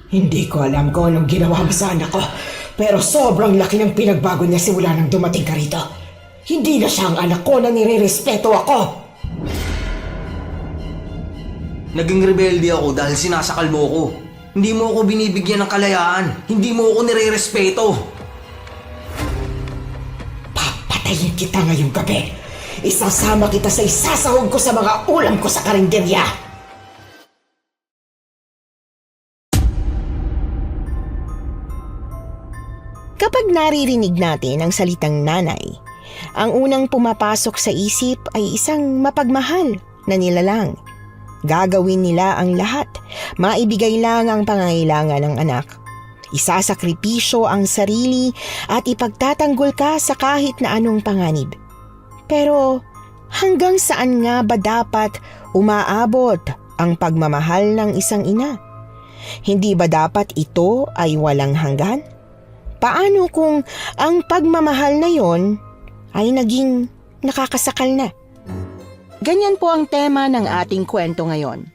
Hindi ko alam kung anong ginawa mo sa anak ko, pero sobrang laki ng pinagbago niya simula nang dumating ka rito. Hindi na siya ang anak ko na nirerespeto ako. Naging rebelde ako dahil sinasakal mo ko. Hindi mo ako binibigyan ng kalayaan. Hindi mo ako nire-respeto. Papatayin kita ngayong gabi. Isasama kita sa isasahog ko sa mga ulam ko sa karinderya. Kapag naririnig natin ang salitang nanay, ang unang pumapasok sa isip ay isang mapagmahal na nilalang. Gagawin nila ang lahat, maibigay lang ang pangangailangan ng anak. Isasakripisyo ang sarili at ipagtatanggol ka sa kahit na anong panganib. Pero hanggang saan nga ba dapat umaabot ang pagmamahal ng isang ina? Hindi ba dapat ito ay walang hanggan? Paano kung ang pagmamahal na yon ay naging nakakasakal na? Ganyan po ang tema ng ating kwento ngayon.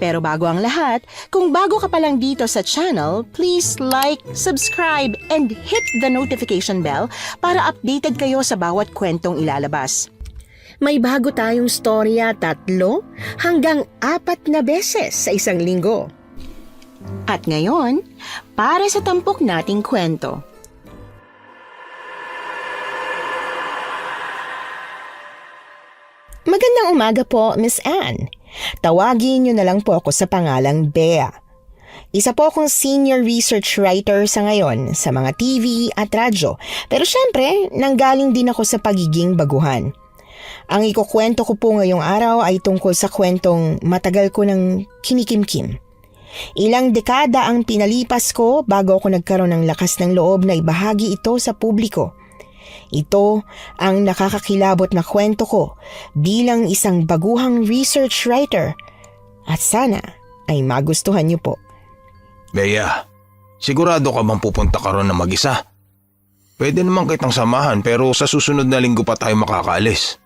Pero bago ang lahat, kung bago ka pa lang dito sa channel, please like, subscribe, and hit the notification bell para updated kayo sa bawat kwentong ilalabas. May bago tayong storya 3 hanggang 4 na beses sa isang linggo. At ngayon, para sa tampok nating kwento. Magandang umaga po, Miss Anne. Tawagin niyo na lang po ako sa pangalang Bea. Isa po akong senior research writer sa ngayon sa mga TV at radyo. Pero syempre, nanggaling din ako sa pagiging baguhan. Ang ikukwento ko po ngayong araw ay tungkol sa kwentong matagal ko ng kinikimkim. Ilang dekada ang pinalipas ko bago ako nagkaroon ng lakas ng loob na ibahagi ito sa publiko. Ito ang nakakakilabot na kwento ko bilang isang baguhang research writer at sana ay magustuhan niyo po. Bea, sigurado ka bang pupunta ka ron na mag-isa? Pwede naman kitang samahan pero sa susunod na linggo pa tayo makakaalis.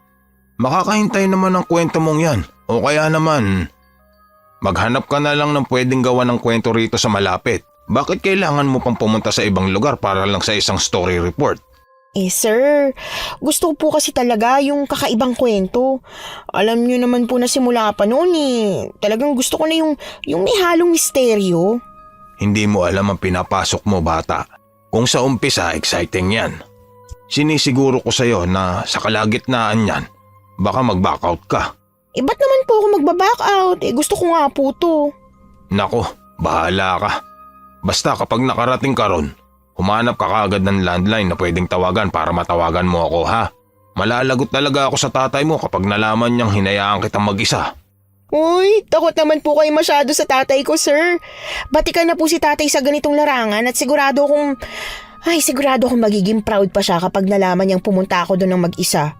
Makakahintay naman ang kwento mong yan o kaya naman maghanap ka na lang ng pwedeng gawa ng kwento rito sa malapit. Bakit kailangan mo pang pumunta sa ibang lugar para lang sa isang story report? Sir, gusto ko po kasi talaga yung kakaibang kwento. Alam niyo naman po na simula pa noon talagang gusto ko na yung may halong misteryo. Hindi mo alam ang pinapasok mo, bata. Kung sa umpisa, exciting yan. Sinisiguro ko sa'yo na sa kalagitnaan yan, baka mag-back out ka. Ba't naman po ako magbaback out? Gusto ko nga po to. Nako, bahala ka. Basta kapag nakarating ka ron, humanap ka kaagad ng landline na pwedeng tawagan para matawagan mo ako, ha? Malalagot talaga ako sa tatay mo kapag nalaman niyang hinayaan kitang mag-isa. Uy, takot naman po kayo masyado sa tatay ko, sir. Batikan na po si tatay sa ganitong larangan at sigurado akong magiging proud pa siya kapag nalaman niyang pumunta ako doon ng mag-isa.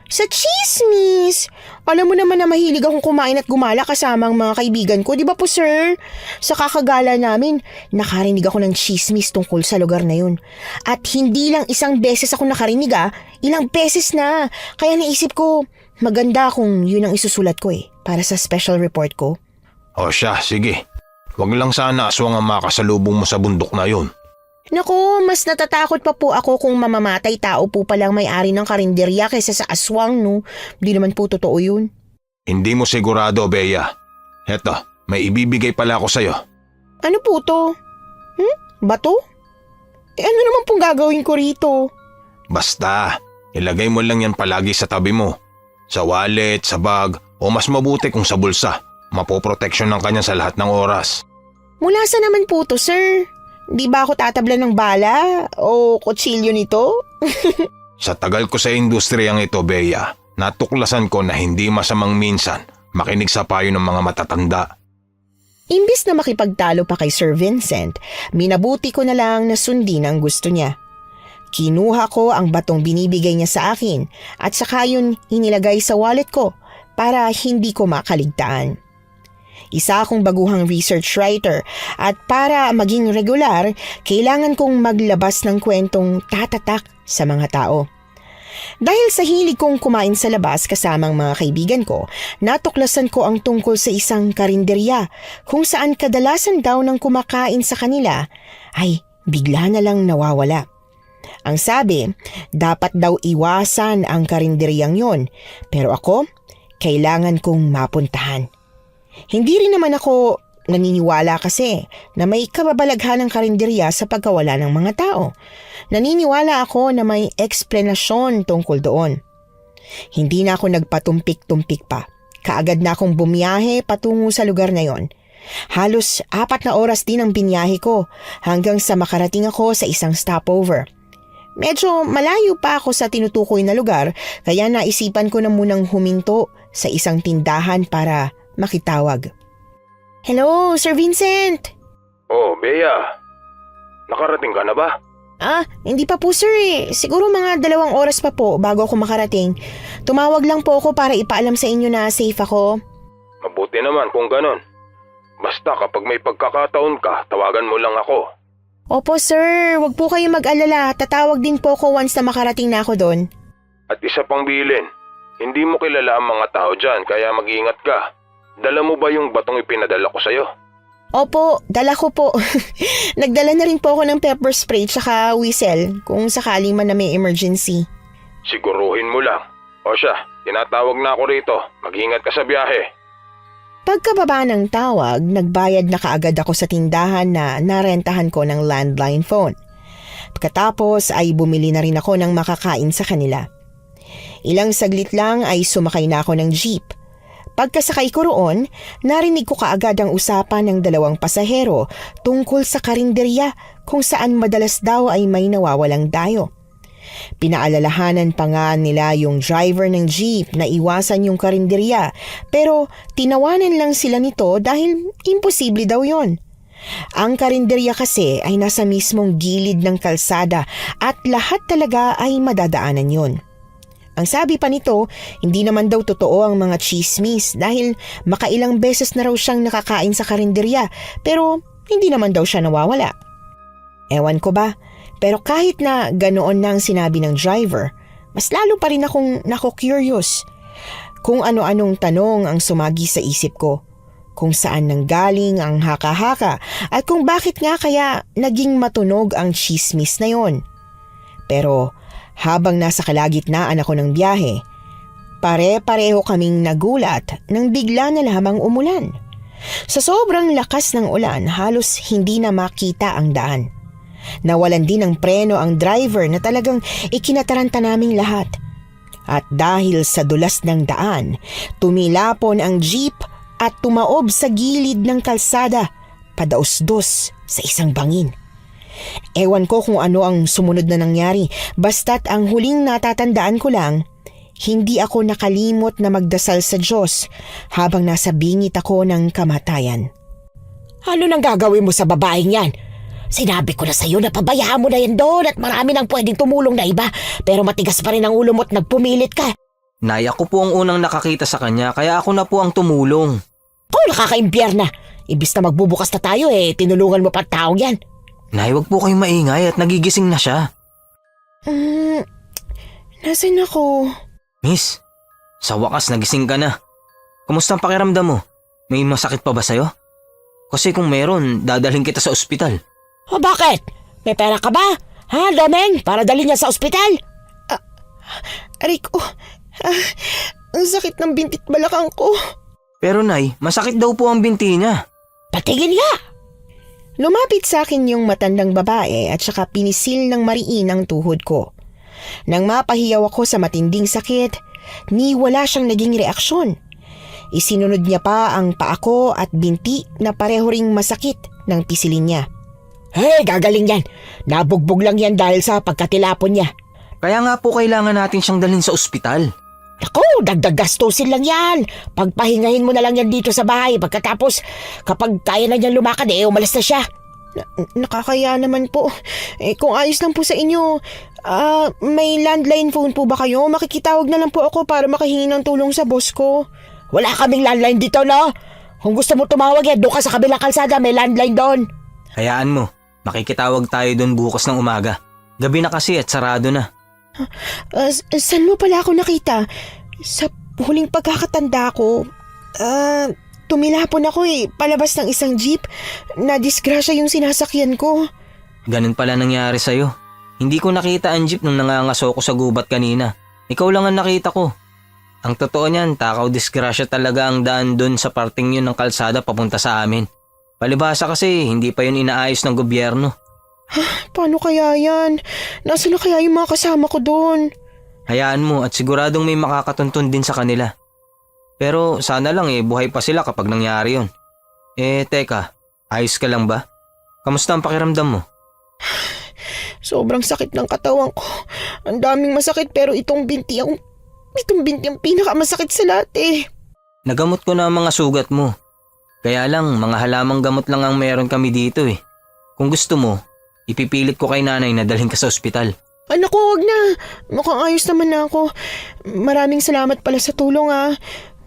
Sa chismis! Alam mo naman na mahilig akong kumain at gumala kasama ang mga kaibigan ko, di ba po, sir? Sa kakagala namin, nakarinig ako ng chismis tungkol sa lugar na yun. At hindi lang isang beses ako nakarinig, ilang beses na. Kaya naisip ko, maganda kung yun ang isusulat ko para sa special report ko. O siya, sige. Huwag lang sana aswang ang makasalubong mo sa bundok na yun. Naku, mas natatakot pa po ako kung mamamatay tao po palang may-ari ng karinderya kaysa sa aswang, no? Di naman po totoo yun. Hindi mo sigurado, Bea. Heto, may ibibigay pala ako sa'yo. Ano po to? Bato? Ano naman pong gagawin ko rito? Basta, ilagay mo lang yan palagi sa tabi mo. Sa wallet, sa bag, o mas mabuti kung sa bulsa. Mapoproteksyon ng kanya sa lahat ng oras. Mula sa naman po to, sir? Di ba ako tatablan ng bala o kutsilyo nito? Sa tagal ko sa industriyang ito, Bea, natuklasan ko na hindi masamang minsan makinig sa payo ng mga matatanda. Imbis na makipagtalo pa kay Sir Vincent, minabuti ko na lang na sundin ang gusto niya. Kinuha ko ang batong binibigay niya sa akin at saka yun inilagay sa wallet ko para hindi ko makaligtaan. Isa akong baguhang research writer at para maging regular, kailangan kong maglabas ng kwentong tatatak sa mga tao. Dahil sa hilig kong kumain sa labas kasamang mga kaibigan ko, natuklasan ko ang tungkol sa isang karinderya kung saan kadalasan daw ng kumakain sa kanila ay bigla na lang nawawala. Ang sabi, dapat daw iwasan ang karinderyang yon, pero ako, kailangan kong mapuntahan. Hindi rin naman ako naniniwala kasi na may kababalaghan ng karinderya sa pagkawala ng mga tao. Naniniwala ako na may eksplanasyon tungkol doon. Hindi na ako nagpatumpik-tumpik pa. Kaagad na akong bumiyahe patungo sa lugar na yon. Halos 4 na oras din ang biniyahe ko hanggang sa makarating ako sa isang stopover. Medyo malayo pa ako sa tinutukoy na lugar kaya naisipan ko na munang huminto sa isang tindahan para makitawag. Hello, Sir Vincent! Oh, Bea. Nakarating ka na ba? Hindi pa po sir eh. Siguro mga 2 oras pa po bago ako makarating. Tumawag lang po ako para ipaalam sa inyo na safe ako. Mabuti naman kung ganon. Basta kapag may pagkakataon ka, tawagan mo lang ako. Opo sir, wag po kayong mag-alala. Tatawag din po ako once na makarating na ako doon. At isa pang bilin, hindi mo kilala ang mga tao dyan kaya mag-iingat ka. Dala mo ba yung batong ipinadala ko sa'yo? Opo, dala ko po. Nagdala na rin po ako ng pepper spray tsaka whistle kung sakaling man na may emergency. Siguruhin mo lang. O siya, tinatawag na ako rito. Mag-ingat ka sa biyahe. Pagkababa ng tawag, nagbayad na kaagad ako sa tindahan na narentahan ko ng landline phone. Pagkatapos ay bumili na rin ako ng makakain sa kanila. Ilang saglit lang ay sumakay na ako ng jeep. Pagkasakay ko roon, narinig ko kaagad ang usapan ng 2 pasahero tungkol sa karinderya kung saan madalas daw ay may nawawalang dayo. Pinaalalahanan pa nga nila yung driver ng jeep na iwasan yung karinderya pero tinawanan lang sila nito dahil imposible daw yon. Ang karinderya kasi ay nasa mismong gilid ng kalsada at lahat talaga ay madadaanan yon. Ang sabi pa nito, hindi naman daw totoo ang mga chismis dahil makailang beses na raw siyang nakakain sa karinderya pero hindi naman daw siya nawawala. Ewan ko ba, pero kahit na ganoon na ang sinabi ng driver, mas lalo pa rin akong nako-curious. Kung ano-anong tanong ang sumagi sa isip ko. Kung saan nanggaling ang haka-haka at kung bakit nga kaya naging matunog ang chismis na yon. Pero habang nasa kalagitnaan ako ng biyahe, pare-pareho kaming nagulat nang bigla na lamang umulan. Sa sobrang lakas ng ulan, halos hindi na makita ang daan. Nawalan din ng preno ang driver na talagang ikinataranta naming lahat. At dahil sa dulas ng daan, tumilapon ang jeep at tumaob sa gilid ng kalsada, padaos-dos sa isang bangin. Ewan ko kung ano ang sumunod na nangyari, basta't ang huling natatandaan ko lang, hindi ako nakalimot na magdasal sa Diyos habang nasa bingit ako ng kamatayan. Ano nang gagawin mo sa babaeng yan? Sinabi ko na sa'yo na pabayaan mo na yan doon at marami nang pwedeng tumulong na iba pero matigas pa rin ang ulo mo at nagpumilit ka. Nay, ako po ang unang nakakita sa kanya kaya ako na po ang tumulong. Ikaw nakakaimpyerna. Ibis na magbubukas na tayo tinulungan mo pa taong yan. Nay, wag po kayong maingay at nagigising na siya. Nasaan ako? Miss, sa wakas nagising ka na. Kumusta ang pakiramdam mo? May masakit pa ba sa'yo? Kasi kung meron, dadalhin kita sa ospital. O bakit? May pera ka ba? Ha, Domeng? Para dalhin niya sa ospital? Rico, ang sakit ng bintit balakang ko. Pero Nay, masakit daw po ang binti niya. Patingin nga! Lumapit sa akin yung matandang babae at saka pinisil ng mariin ang tuhod ko. Nang mapahiyaw ako sa matinding sakit, ni wala siyang naging reaksyon. Isinunod niya pa ang paa ko at binti na pareho ring masakit ng pisilin niya. Hey, gagaling yan. Nabugbog lang yan dahil sa pagkatilapon niya. Kaya nga po kailangan natin siyang dalhin sa ospital. Naku, dagdag gastusin lang yan. Pagpahingahin mo na lang yan dito sa bahay. Pagkatapos, kapag kaya na niyan lumakad, umalis na siya. Nakakaya naman po. Kung ayos lang po sa inyo, may landline phone po ba kayo? Makikitawag na lang po ako para makahingi ng tulong sa boss ko. Wala kaming landline dito, no? Kung gusto mo tumawag doon ka sa kabilang kalsada, may landline doon. Hayaan mo, makikitawag tayo doon bukas ng umaga. Gabi na kasi at sarado na. Saan mo pala ako nakita? Sa huling pagkakatanda ko, tumilapon ako palabas ng isang jeep. Na-disgrasya yung sinasakyan ko. Ganun pala nangyari sa'yo. Hindi ko nakita ang jeep nung nangangaso ko sa gubat kanina. Ikaw lang ang nakita ko. Ang totoo niyan, takaw disgrasya talaga ang daan dun sa parting yun ng kalsada papunta sa amin. Palibhasa kasi hindi pa yun inaayos ng gobyerno. Paano kaya yan? Nasaan na kaya yung mga kasama ko doon? Hayaan mo at siguradong may makakatuntun din sa kanila. Pero sana lang buhay pa sila kapag nangyari yun. Teka, ayos ka lang ba? Kamusta ang pakiramdam mo? Sobrang sakit ng katawan ko. Ang daming masakit pero itong binti ang pinakamasakit sa lahat Nagamot ko na ang mga sugat mo. Kaya lang, mga halamang gamot lang ang meron kami dito Kung gusto mo, ipipilit ko kay nanay na dalhin ka sa ospital. Anak ko, wag na. Mukhang ayos naman na ako. Maraming salamat pala sa tulong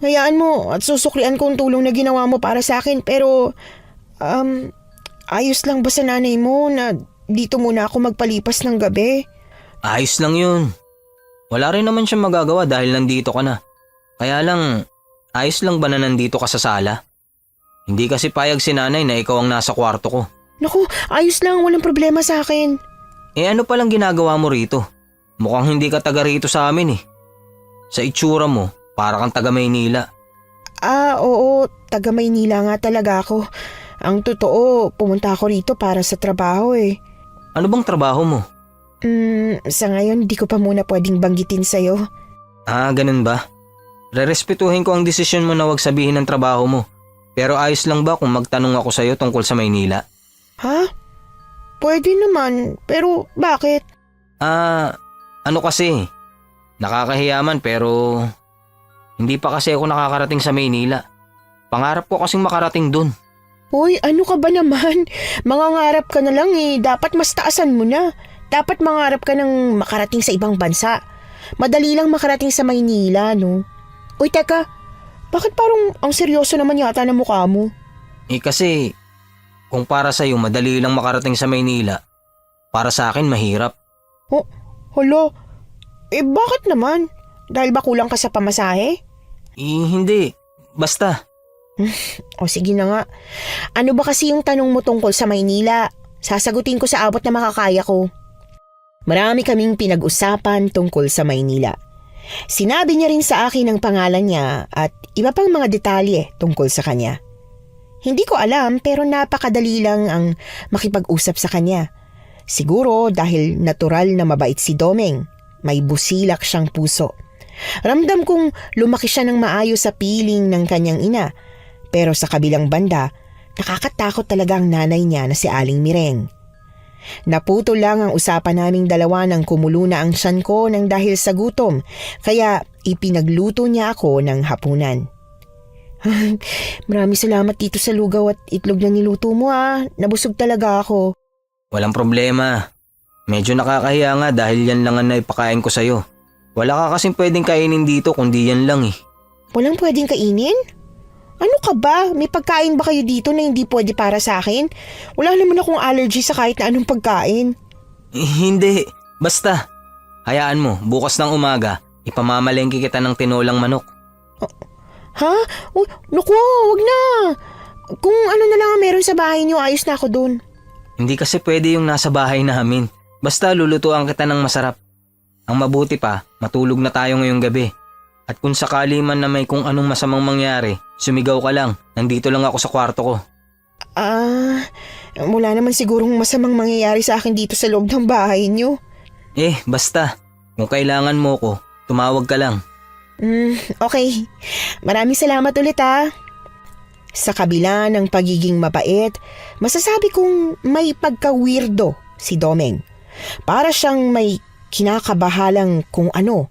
Hayaan mo at susuklian ko ang tulong na ginawa mo para sa akin. Pero, ayos lang ba sa nanay mo na dito muna ako magpalipas ng gabi? Ayos lang yun. Wala rin naman siyang magagawa dahil nandito ka na. Kaya lang, ayos lang ba na nandito ka sa sala? Hindi kasi payag si nanay na ikaw ang nasa kwarto ko. Naku, ayos lang. Walang problema sa akin. Ano palang ginagawa mo rito? Mukhang hindi ka taga rito sa amin Sa itsura mo, para kang taga Maynila. Oo. Taga Maynila nga talaga ako. Ang totoo, pumunta ako rito para sa trabaho Ano bang trabaho mo? Sa ngayon, di ko pa muna pwedeng banggitin sa'yo. Ganun ba? Rerespetuhin ko ang desisyon mo na wag sabihin ng trabaho mo. Pero ayos lang ba kung magtanong ako sa'yo tungkol sa Maynila? Ha? Pwede naman, pero bakit? Ano kasi? Nakakahiyaman pero hindi pa kasi ako nakakarating sa Maynila. Pangarap ko kasing makarating dun. Hoy, ano ka ba naman? Mangangarap ka na lang Dapat mas taasan mo na. Dapat mangarap ka ng makarating sa ibang bansa. Madali lang makarating sa Maynila, no? Uy, teka. Bakit parang ang seryoso naman yata ng mukha mo? Kasi kung para sa'yo madali lang makarating sa Maynila, para sa akin mahirap. Hala. Bakit naman? Dahil ba kulang ka sa pamasahe? Hindi. Basta. O sige na nga. Ano ba kasi yung tanong mo tungkol sa Maynila? Sasagutin ko sa abot na makakaya ko. Marami kaming pinag-usapan tungkol sa Maynila. Sinabi niya rin sa akin ang pangalan niya at iba pang mga detalye tungkol sa kanya. Hindi ko alam pero napakadali lang ang makipag-usap sa kanya. Siguro dahil natural na mabait si Domeng. May busilak siyang puso. Ramdam kong lumaki siya ng maayos sa piling ng kanyang ina. Pero sa kabilang banda, nakakatakot talaga ang nanay niya na si Aling Mireng. Naputo lang ang usapan naming dalawa nang kumulo na ang tiyan ko nang dahil sa gutom, kaya ipinagluto niya ako ng hapunan. Maraming salamat dito sa lugaw at itlog na niluto mo Nabusog talaga ako. Walang problema. Medyo nakakahiya nga dahil yan lang ang naipakain ko sa'yo. Wala ka kasing pwedeng kainin dito kundi yan lang Walang pwedeng kainin? Ano ka ba? May pagkain ba kayo dito na hindi pwede para sa akin? Wala naman akong allergy sa kahit na anong pagkain. Hindi. Basta. Hayaan mo, bukas ng umaga, ipamamalengke kita ng tinolang manok. Ha? Naku, wag na. Kung ano na lang ang meron sa bahay niyo, ayos na ako dun. Hindi kasi pwede yung nasa bahay namin. Basta lulutuan kita ng masarap. Ang mabuti pa, matulog na tayo ngayong gabi. At kung sakali man na may kung anong masamang mangyari, sumigaw ka lang. Nandito lang ako sa kwarto ko. Wala naman sigurong masamang mangyayari sa akin dito sa loob ng bahay niyo. Basta. Kung kailangan mo ko, tumawag ka lang. Okay. Maraming salamat ulit Sa kabila ng pagiging mabait, masasabi kong may pagka-weirdo si Domeng. Para siyang may kinakabahalang kung ano.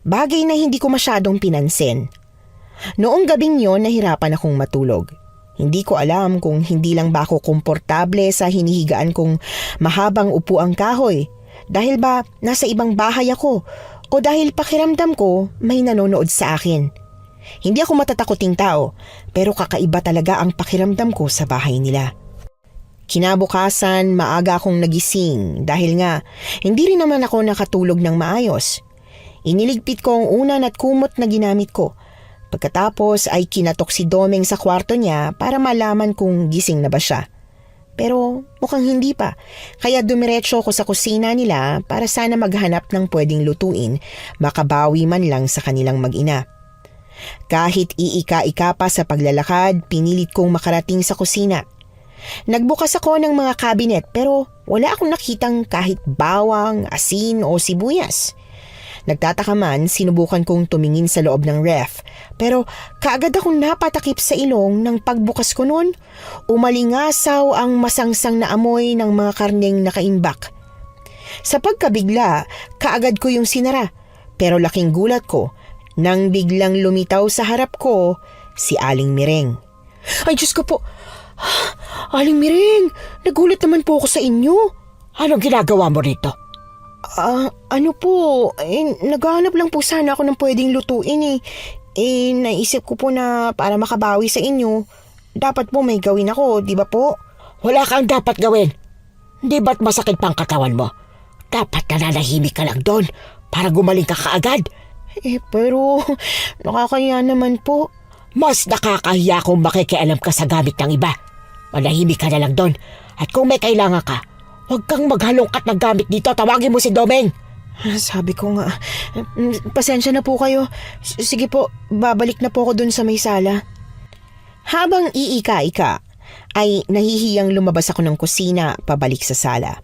Bagay na hindi ko masyadong pinansin. Noong gabing yon, nahirapan akong matulog. Hindi ko alam kung hindi lang ba ako komportable sa hinihigaan kong mahabang upuang kahoy. Dahil ba nasa ibang bahay ako o dahil pakiramdam ko may nanonood sa akin. Hindi ako matatakoting tao pero kakaiba talaga ang pakiramdam ko sa bahay nila. Kinabukasan, maaga akong nagising dahil nga hindi rin naman ako nakatulog ng maayos. Iniligpit ko ang unan at kumot na ginamit ko. Pagkatapos ay kinatok si Domeng sa kwarto niya para malaman kung gising na ba siya. Pero mukhang hindi pa, kaya dumiretso ako sa kusina nila para sana maghanap ng pwedeng lutuin, makabawi man lang sa kanilang mag-ina. Kahit iika-ika pa sa paglalakad, pinilit kong makarating sa kusina. Nagbukas ako ng mga kabinet pero wala akong nakitang kahit bawang, asin o sibuyas. Nagtataka man, sinubukan kong tumingin sa loob ng ref pero kaagad akong napatakip sa ilong ng pagbukas ko noon. Umalingasaw ang masangsang na amoy ng mga karneng nakaimbak. Sa pagkabigla, kaagad ko yung sinara pero laking gulat ko nang biglang lumitaw sa harap ko si Aling Mireng. Ay, Diyos ko po! Aling Mireng, nagulat naman po ako sa inyo. Anong ginagawa mo rito? Ano po, naghahanap lang po sana ako ng pwedeng lutuin eh. Naisip ko po na para makabawi sa inyo, dapat po may gawin ako, di ba po? Wala kang dapat gawin. Di ba't masakit pang katawan mo? Dapat nananahimik ka lang doon para gumaling ka kaagad. Pero nakakaya naman po. Mas nakakahiya kung makikialam ka sa gamit ng iba. Manahimik ka na lang doon. At kung may kailangan ka, huwag kang maghalongkat ng gamit dito. Tawagin mo si Domeng. Sabi ko nga, pasensya na po kayo. Sige po, babalik na po ako dun sa may sala. Habang iika-ika, ay nahihiyang lumabas ako ng kusina pabalik sa sala.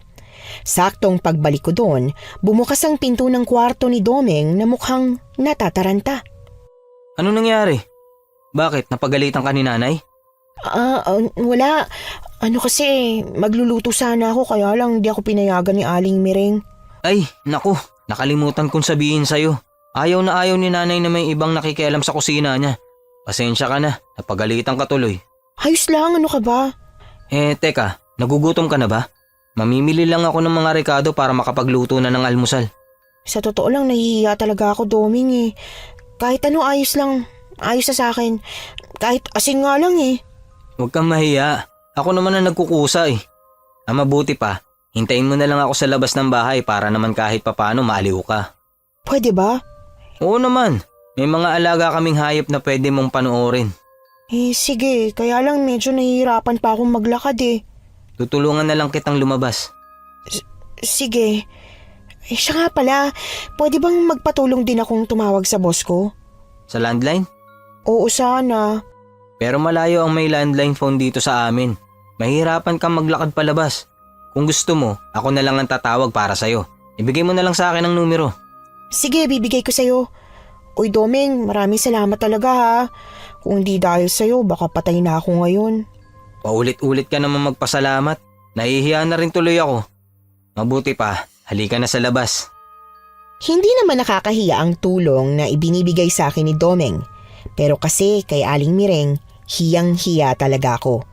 Saktong pagbalik ko doon, bumukas ang pinto ng kwarto ni Domeng na mukhang natataranta. Ano nangyari? Bakit? Napagalitan ka ni nanay? Wala. Ano kasi, magluluto sana ako kaya lang di ako pinayagan ni Aling Mireng. Ay, naku. Nakalimutan kong sabihin sa'yo. Ayaw na ayaw ni nanay na may ibang nakikialam sa kusina niya. Pasensya ka na. Napagalitan ka tuloy. Ayos lang, ano ka ba? Teka. Nagugutom ka na ba? Mamimili lang ako ng mga rekado para makapagluto na ng almusal. Sa totoo lang, nahihiya talaga ako, Doming eh. Kahit ano ayos lang. Ayos na sa akin. Kahit asin nga lang eh. Huwag kang mahiya. Ako naman ang nagkukusa eh. Ang mabuti pa, hintayin mo na lang ako sa labas ng bahay para naman kahit papano maaliw ka. Pwede ba? Oo naman. May mga alaga kaming hayop na pwede mong panoorin. Sige. Kaya lang medyo nahihirapan pa akong maglakad eh. Tutulungan na lang kitang lumabas. Sige. Siya nga pala, pwede bang magpatulong din akong tumawag sa boss ko? Sa landline? Oo, sana. Pero malayo ang may landline phone dito sa amin. Mahirapan kang maglakad palabas. Kung gusto mo, ako na lang ang tatawag para sa'yo. Ibigay mo na lang sa akin ang numero. Sige, bibigay ko sa'yo. Uy, Domeng, maraming salamat talaga ha. Kung hindi dahil sa'yo, baka patay na ako ngayon. Paulit-ulit ka naman magpasalamat. Nahihiya na rin tuloy ako. Mabuti pa, halika na sa labas. Hindi naman nakakahiya ang tulong na ibinibigay sa akin ni Domeng. Pero kasi kay Aling Mireng, hiyang-hiya talaga ako.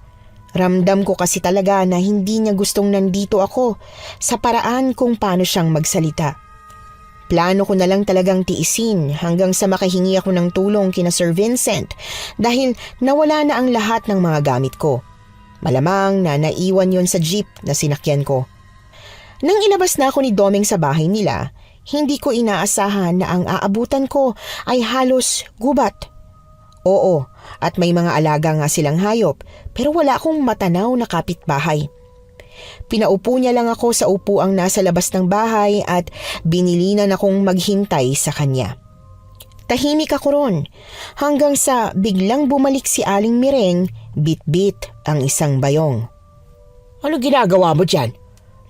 Ramdam ko kasi talaga na hindi niya gustong nandito ako sa paraan kung paano siyang magsalita. Plano ko na lang talagang tiisin hanggang sa makahingi ako ng tulong kina Sir Vincent dahil nawala na ang lahat ng mga gamit ko. Malamang na naiwan yon sa jeep na sinakyan ko. Nang ilabas na ako ni Domeng sa bahay nila, hindi ko inaasahan na ang aabutan ko ay halos gubat. Oo, at may mga alaga nga silang hayop pero wala akong matanaw na kapitbahay. Pinaupo niya lang ako sa upuang nasa labas ng bahay at binilinan akong maghintay sa kanya. Tahimik ako ron hanggang sa biglang bumalik si Aling Mireng, bit-bit ang isang bayong. Ano ginagawa mo dyan?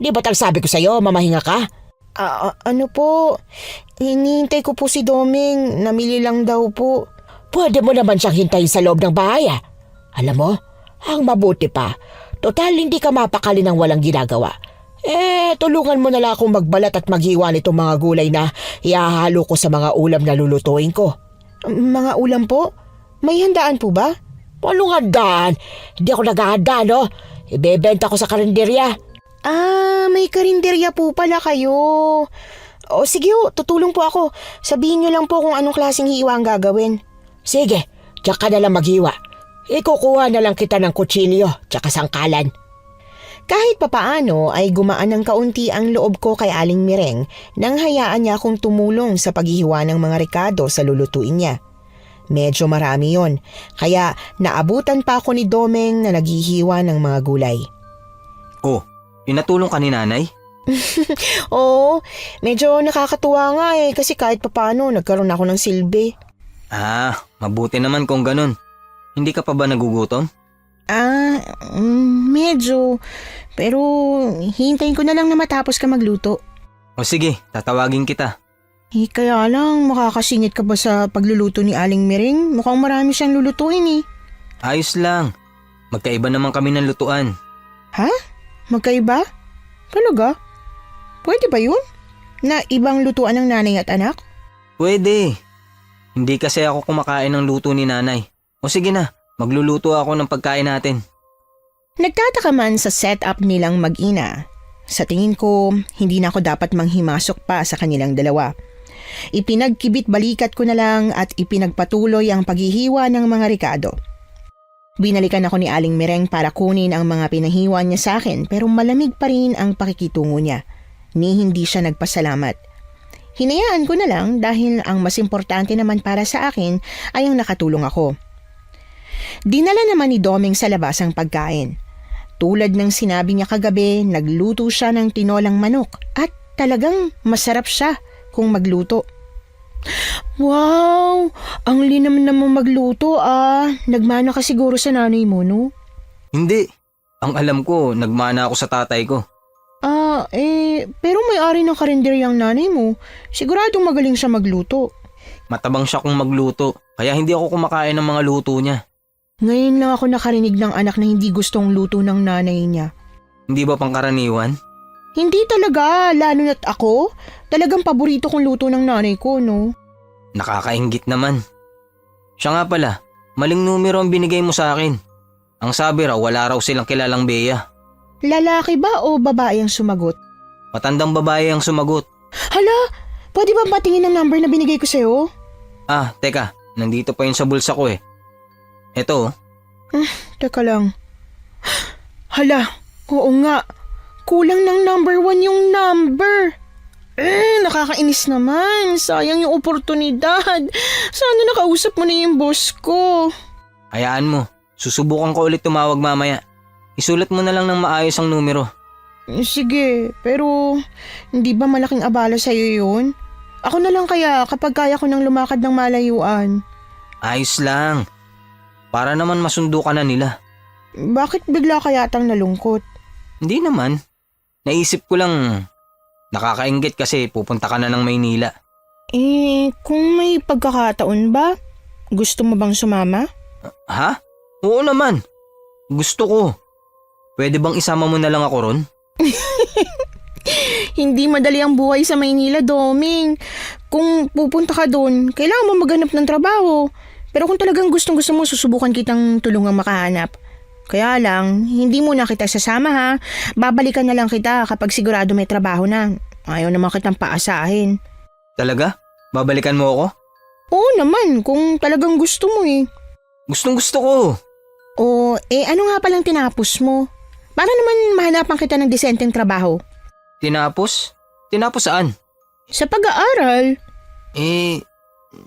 Di ba't ang sabi ko sa'yo, mamahinga ka? Ano po? Hinihintay ko po si Domeng, namili lang daw po. Pwede mo naman siyang hintayin sa loob ng bahay ah. Alam mo, ang mabuti pa, total hindi ka mapakali ng walang ginagawa. Tulungan mo na lang akong magbalat at maghiwa nitong mga gulay na ihahalo ko sa mga ulam na lulutuin ko. Mga ulam po? May handaan po ba? Walang handaan. Hindi ako naghahanda, no? Ibebenta ko sa karinderya. May karinderya po pala kayo. O sige ho, tutulong po ako. Sabihin niyo lang po kung anong klaseng hiwa ang gagawin. Sige, tsaka na lang maghiwa. Ikukuha na lang kita ng kutsilyo tsaka sangkalan. Kahit papaano ay gumaan ng kaunti ang loob ko kay Aling Mireng nang hayaan niya akong tumulong sa paghihiwa ng mga rekado sa lulutuin niya. Medyo marami yon, kaya naabutan pa ako ni Domeng na naghihiwa ng mga gulay. Oh, pinatulong ka ni nanay? Oo, medyo nakakatuwa nga kasi kahit papaano nagkaroon ako ng silbi. Ah, mabuti naman kung ganun. Hindi ka pa ba nagugutom? Medyo. Pero hintayin ko na lang na matapos ka magluto. O sige, tatawagin kita. Kaya lang, makakasingit ka ba sa pagluluto ni Aling Mireng? Mukhang marami siyang lulutuin Ayos lang. Magkaiba naman kami ng lutuan. Ha? Magkaiba? Talaga? Pwede ba yun? Na ibang lutuan ng nanay at anak? Pwede. Hindi kasi ako kumakain ng luto ni nanay. O sige na, magluluto ako ng pagkain natin. Nagtataka man sa setup nilang mag-ina. Sa tingin ko, hindi na ako dapat manghimasok pa sa kanilang dalawa. Ipinagkibit balikat ko na lang at ipinagpatuloy ang paghihiwa ng mga rekado. Binalikan ako ni Aling Mireng para kunin ang mga pinahiwa niya sa akin pero malamig pa rin ang pakikitungo niya. Ni hindi siya nagpasalamat. Hinayaan ko na lang dahil ang mas importante naman para sa akin ay ang nakatulong ako. Dinala naman ni Domeng sa labas ang pagkain. Tulad ng sinabi niya kagabi, nagluto siya ng tinolang manok at talagang masarap siya kung magluto. Wow! Ang linam naman magluto Nagmana ka siguro sa nanay mo, no? Hindi. Ang alam ko, nagmana ako sa tatay ko. Pero may-ari ng karinderyang nanay mo. Siguradong magaling siya magluto. Matabang siya kung magluto, kaya hindi ako kumakain ng mga luto niya. Ngayon lang ako nakarinig ng anak na hindi gustong luto ng nanay niya. Hindi ba pangkaraniwan? Hindi talaga, lalo na't ako. Talagang paborito kong luto ng nanay ko, no? Nakakainggit naman. Siya nga pala, maling numero ang binigay mo sa akin. Ang sabi raw, wala raw silang kilalang Bea. Lalaki ba o babae ang sumagot? Matandang babae ang sumagot. Hala, pwede ba patingin ang number na binigay ko sa'yo? Teka, nandito pa yun sa bulsa ko . Eto. Teka lang. Hala, oo nga. Kulang ng number 1 yung number. Nakakainis naman. Sayang yung oportunidad. Sana nakausap mo na yung boss ko. Hayaan mo, susubukan ko ulit tumawag mamaya. Isulat mo na lang ng maayos ang numero. Sige, pero hindi ba malaking abala sa'yo yun? Ako na lang kaya kapag kaya ko nang lumakad ng malayuan. Ayos lang. Para naman masundo ka na nila. Bakit bigla ka yatang nalungkot? Hindi naman. Naisip ko lang, nakakainggit kasi pupunta ka na ng Maynila. Kung may pagkakataon ba? Gusto mo bang sumama? Ha? Oo naman. Gusto ko. Pwede bang isama mo na lang ako ron? Hindi madali ang buhay sa Maynila, Doming. Kung pupunta ka doon, kailangan mo maghanap ng trabaho. Pero kung talagang gustong-gusto mo, susubukan kitang tulungang makahanap. Kaya lang, hindi mo na kita sasama ha. Babalikan na lang kita kapag sigurado may trabaho na. Ayaw naman kitang paasahin. Talaga? Babalikan mo ako? Oo naman, kung talagang gusto mo . Gustong gusto ko. Ano nga palang tinapos mo? Para naman mahanapan kita ng disenteng trabaho. Tinapos? Tinapos saan? Sa pag-aaral.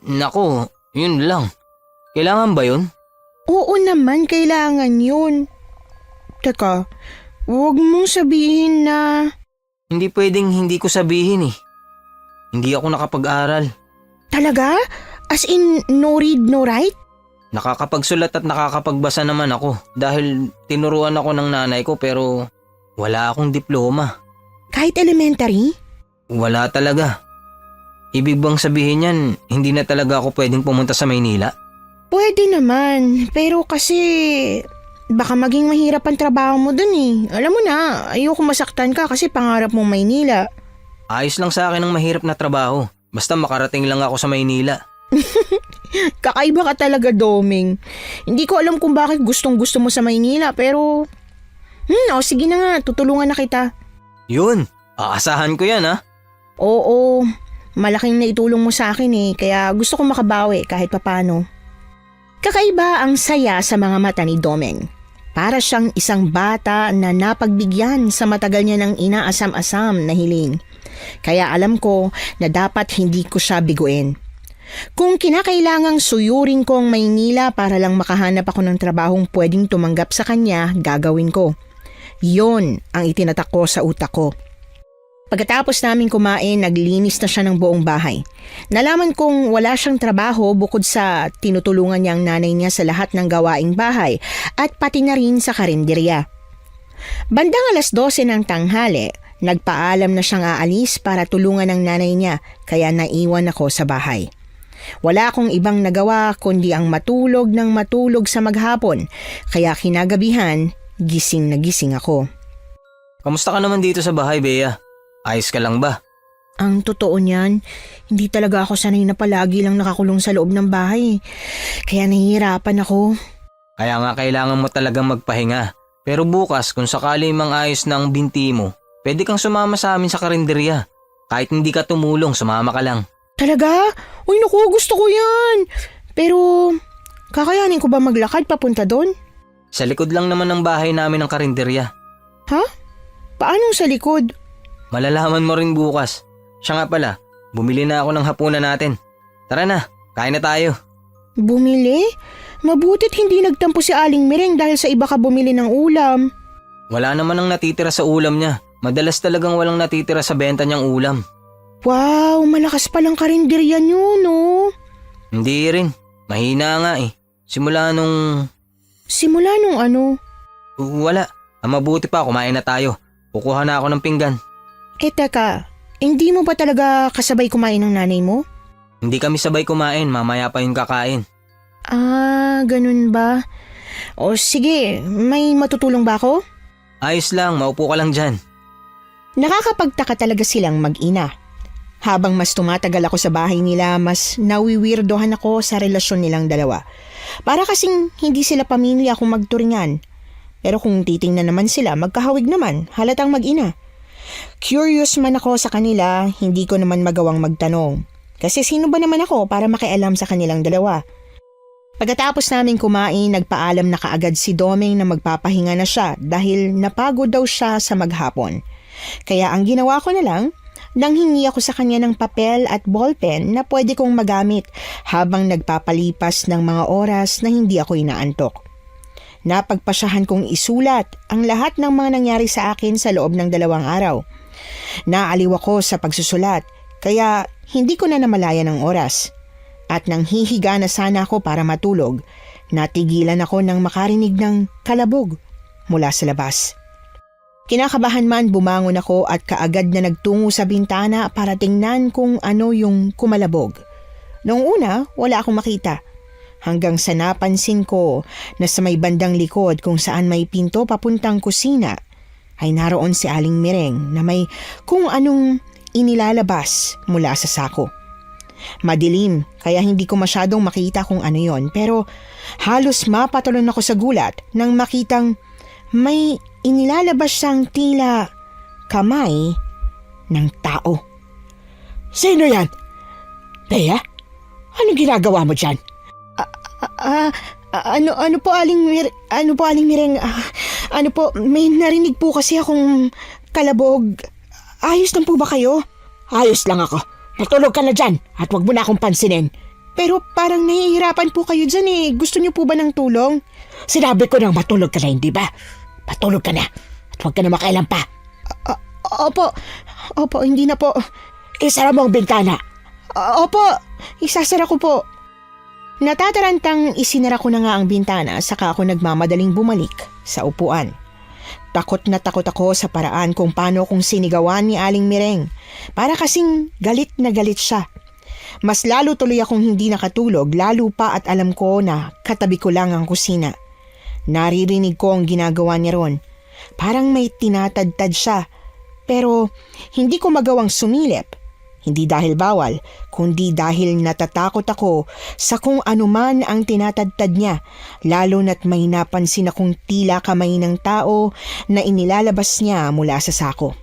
Nako, yun lang. Kailangan ba yun? Oo naman, kailangan yun. Teka, huwag mong sabihin na... Hindi pwedeng hindi ko sabihin . Hindi ako nakapag-aral. Talaga? As in, no read, no write? Nakakapagsulat at nakakapagbasa naman ako dahil tinuruan ako ng nanay ko pero wala akong diploma. Kahit elementary? Wala talaga. Ibig bang sabihin yan, hindi na talaga ako pwedeng pumunta sa Maynila? Pwede naman, pero kasi baka maging mahirap ang trabaho mo dun . Alam mo na, ayoko masaktan ka kasi pangarap mong Maynila. Ayos lang sa akin ang mahirap na trabaho. Basta makarating lang ako sa Maynila. Kakaiba ka talaga, Doming. Hindi ko alam kung bakit gustong-gusto mo sa Maynila pero... sige na nga, tutulungan na kita. Yun, aasahan ko yan . Oo, malaking naitulong mo sa akin kaya gusto ko makabawi kahit papano. Kakaiba ang saya sa mga mata ni Domeng. Para siyang isang bata na napagbigyan sa matagal niya ng inaasam-asam na hiling. Kaya alam ko na dapat hindi ko siya biguin. Kung kinakailangang suyurin ko ang Maynila para lang makahanap ako ng trabahong pwedeng tumanggap sa kanya, gagawin ko. Yon ang itinatak ko sa utak ko. Pagkatapos namin kumain, naglinis na siya ng buong bahay. Nalaman kong wala siyang trabaho bukod sa tinutulungan niya ang nanay niya sa lahat ng gawaing bahay at pati na rin sa karinderya. Bandang 12:00 ng tanghali, nagpaalam na siyang aalis para tulungan ang nanay niya kaya naiwan ako sa bahay. Wala akong ibang nagawa kundi ang matulog ng matulog sa maghapon kaya kinagabihan gising na gising ako. Kamusta ka naman dito sa bahay, Bea? Ayos ka lang ba? Ang totoo niyan, hindi talaga ako sanay na palagi lang nakakulong sa loob ng bahay. Kaya nahihirapan ako. Kaya nga kailangan mo talagang magpahinga. Pero bukas kung sakali mang ayos na ang binti mo, pwede kang sumama sa amin sa karinderya. Kahit hindi ka tumulong, sumama ka lang. Talaga? Uy naku, gusto ko yan. Pero, kakayanin ko ba maglakad papunta doon? Sa likod lang naman ng bahay namin ang karinderya. Ha? Paano sa likod? Malalaman mo rin bukas. Siya nga pala, bumili na ako ng hapunan natin. Tara na, kain na tayo. Bumili? Mabutit hindi nagtampo si Aling Mireng dahil sa iba ka bumili ng ulam. Wala naman ang natitira sa ulam niya. Madalas talagang walang natitira sa benta niyang ulam. Wow, malakas palang karinderya niyo, no? Hindi rin. Mahina nga eh. Simula nung... Simula nung ano? Wala. Ang mabuti pa, kumain na tayo. Kukuha na ako ng pinggan. Teka, hindi mo ba talaga kasabay kumain ng nanay mo? Hindi kami sabay kumain, mamaya pa yung kakain. Ah, ganun ba? O sige, may matutulong ba ako? Ayos lang, maupo ka lang dyan. Nakakapagtaka talaga silang mag-ina. Habang mas tumatagal ako sa bahay nila, mas nawiwirdohan ako sa relasyon nilang dalawa. Para kasing hindi sila pamilya kung magturingan. Pero kung titingnan naman sila, magkahawig naman, halatang mag-ina. Curious man ako sa kanila, hindi ko naman magawang magtanong. Kasi sino ba naman ako para makialam sa kanilang dalawa? Pagkatapos namin kumain, nagpaalam na kaagad si Domeng na magpapahinga na siya dahil napagod daw siya sa maghapon. Kaya ang ginawa ko na lang, nanghingi ako sa kanya ng papel at ballpen na pwede kong magamit habang nagpapalipas ng mga oras na hindi ako inaantok. Napagpasyahan kong isulat ang lahat ng mga nangyari sa akin sa loob ng 2 araw. Naaliw ako sa pagsusulat kaya hindi ko na namalayan ng oras. At nang hihiga na sana ako para matulog, natigilan ako nang makarinig ng kalabog mula sa labas. Kinakabahan man bumangon ako at kaagad na nagtungo sa bintana para tingnan kung ano yung kumalabog. Noong una, wala akong makita. Hanggang sa napansin ko na sa may bandang likod kung saan may pinto papuntang kusina, ay naroon si Aling Mireng na may kung anong inilalabas mula sa sako. Madilim kaya hindi ko masyadong makita kung ano yon, pero halos mapatalon ako sa gulat nang makitang may inilalabas siyang tila kamay ng tao. Sino yan? Bea? Anong ginagawa mo dyan? Ano po Aling Mireng? Ano po, may narinig po kasi akong kalabog. Ayos lang po ba kayo? Ayos lang ako. Matulog ka na dyan at wag mo na akong pansinin. Pero parang nahihirapan po kayo dyan eh. Gusto niyo po ba ng tulong? Sinabi ko nang matulog ka na, hindi ba? Matulog ka na at wag ka na makailan pa. Opo, hindi na po. Isara mo ang bintana. Opo, isasara ko po. Natatarantang isinara ko na nga ang bintana saka ako nagmamadaling bumalik sa upuan. Takot na takot ako sa paraan kung paano kong sinigawan ni Aling Mireng. Para kasing galit na galit siya. Mas lalo tuloy akong hindi nakatulog, lalo pa at alam ko na katabi ko lang ang kusina. Naririnig ko ang ginagawa niya ron. Parang may tinatadtad siya. Pero hindi ko magawang sumilip. Hindi dahil bawal, kundi dahil natatakot ako sa kung anuman ang tinatadtad niya, lalo na't may napansin akong tila kamay ng tao na inilalabas niya mula sa sako.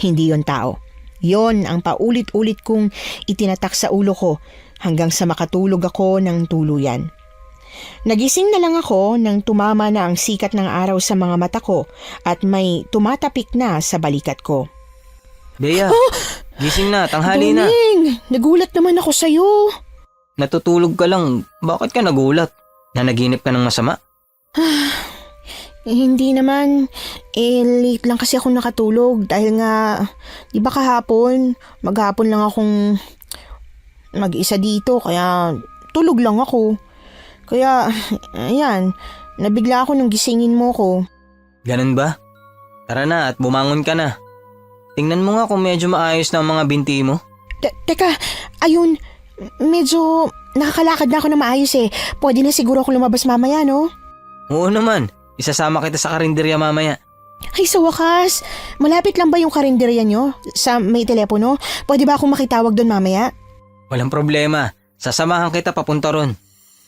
Hindi yon tao. Yon ang paulit-ulit kong itinatak sa ulo ko hanggang sa makatulog ako ng tuluyan. Nagising na lang ako nang tumama na ang sikat ng araw sa mga mata ko at may tumatapik na sa balikat ko. Bea, gising na, tanghali na. Doming, nagulat naman ako sa'yo. Natutulog ka lang, bakit ka nagulat? Nanaginip ka ng masama? Hindi naman. Late lang kasi ako nakatulog dahil nga, di ba kahapon, maghapon lang akong mag-isa dito kaya tulog lang ako. Kaya, ayan, nabigla ako nung gisingin mo ko. Ganun ba? Tara na at bumangon ka na. Tingnan mo nga kung medyo maayos na ang mga binti mo. Teka, ayun, medyo nakakalakad na ako na maayos eh. Pwede na siguro ako lumabas mamaya, no? Oo naman, isasama kita sa karinderya mamaya. Ay, sa wakas, malapit lang ba yung karinderya nyo? Sa may telepono? Pwede ba akong makitawag doon mamaya? Walang problema, sasamahan kita papunta ron.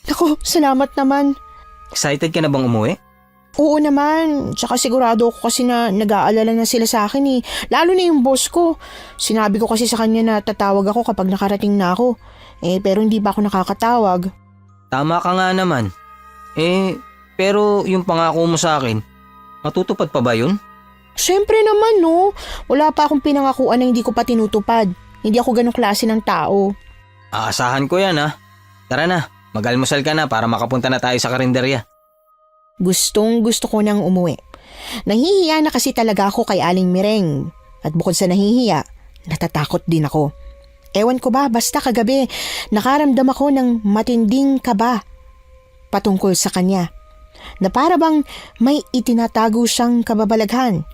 Ako, salamat naman. Excited ka na bang umuwi? Oo naman, tsaka sigurado ako kasi na nag-aalala na sila sa akin eh. Lalo na yung boss ko. Sinabi ko kasi sa kanya na tatawag ako kapag nakarating na ako. Pero hindi pa ako nakakatawag. Tama ka nga naman. Pero yung pangako mo sa akin, matutupad pa ba yun? Siyempre naman no, wala pa akong pinangakuan na hindi ko pa tinutupad. Hindi ako ganong klase ng tao. Aasahan ko yan ha. Tara na, mag-almusal ka na para makapunta na tayo sa karinderya. Gustong gusto ko nang umuwi. Nahihiya na kasi talaga ako kay Aling Mireng. At bukod sa nahihiya, natatakot din ako. Ewan ko ba, basta kagabi, nakaramdam ako ng matinding kaba patungkol sa kanya. Na para bang may itinatago siyang kababalaghan.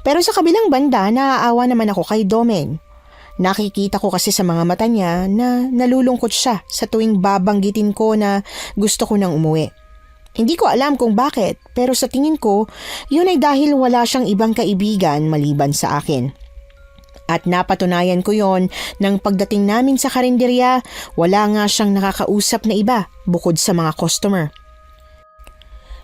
Pero sa kabilang banda, naaawa naman ako kay Domeng. Nakikita ko kasi sa mga mata niya na nalulungkot siya sa tuwing babanggitin ko na gusto ko nang umuwi. Hindi ko alam kung bakit, pero sa tingin ko, yun ay dahil wala siyang ibang kaibigan maliban sa akin. At napatunayan ko yon nang pagdating namin sa karinderya, wala nga siyang nakakausap na iba bukod sa mga customer.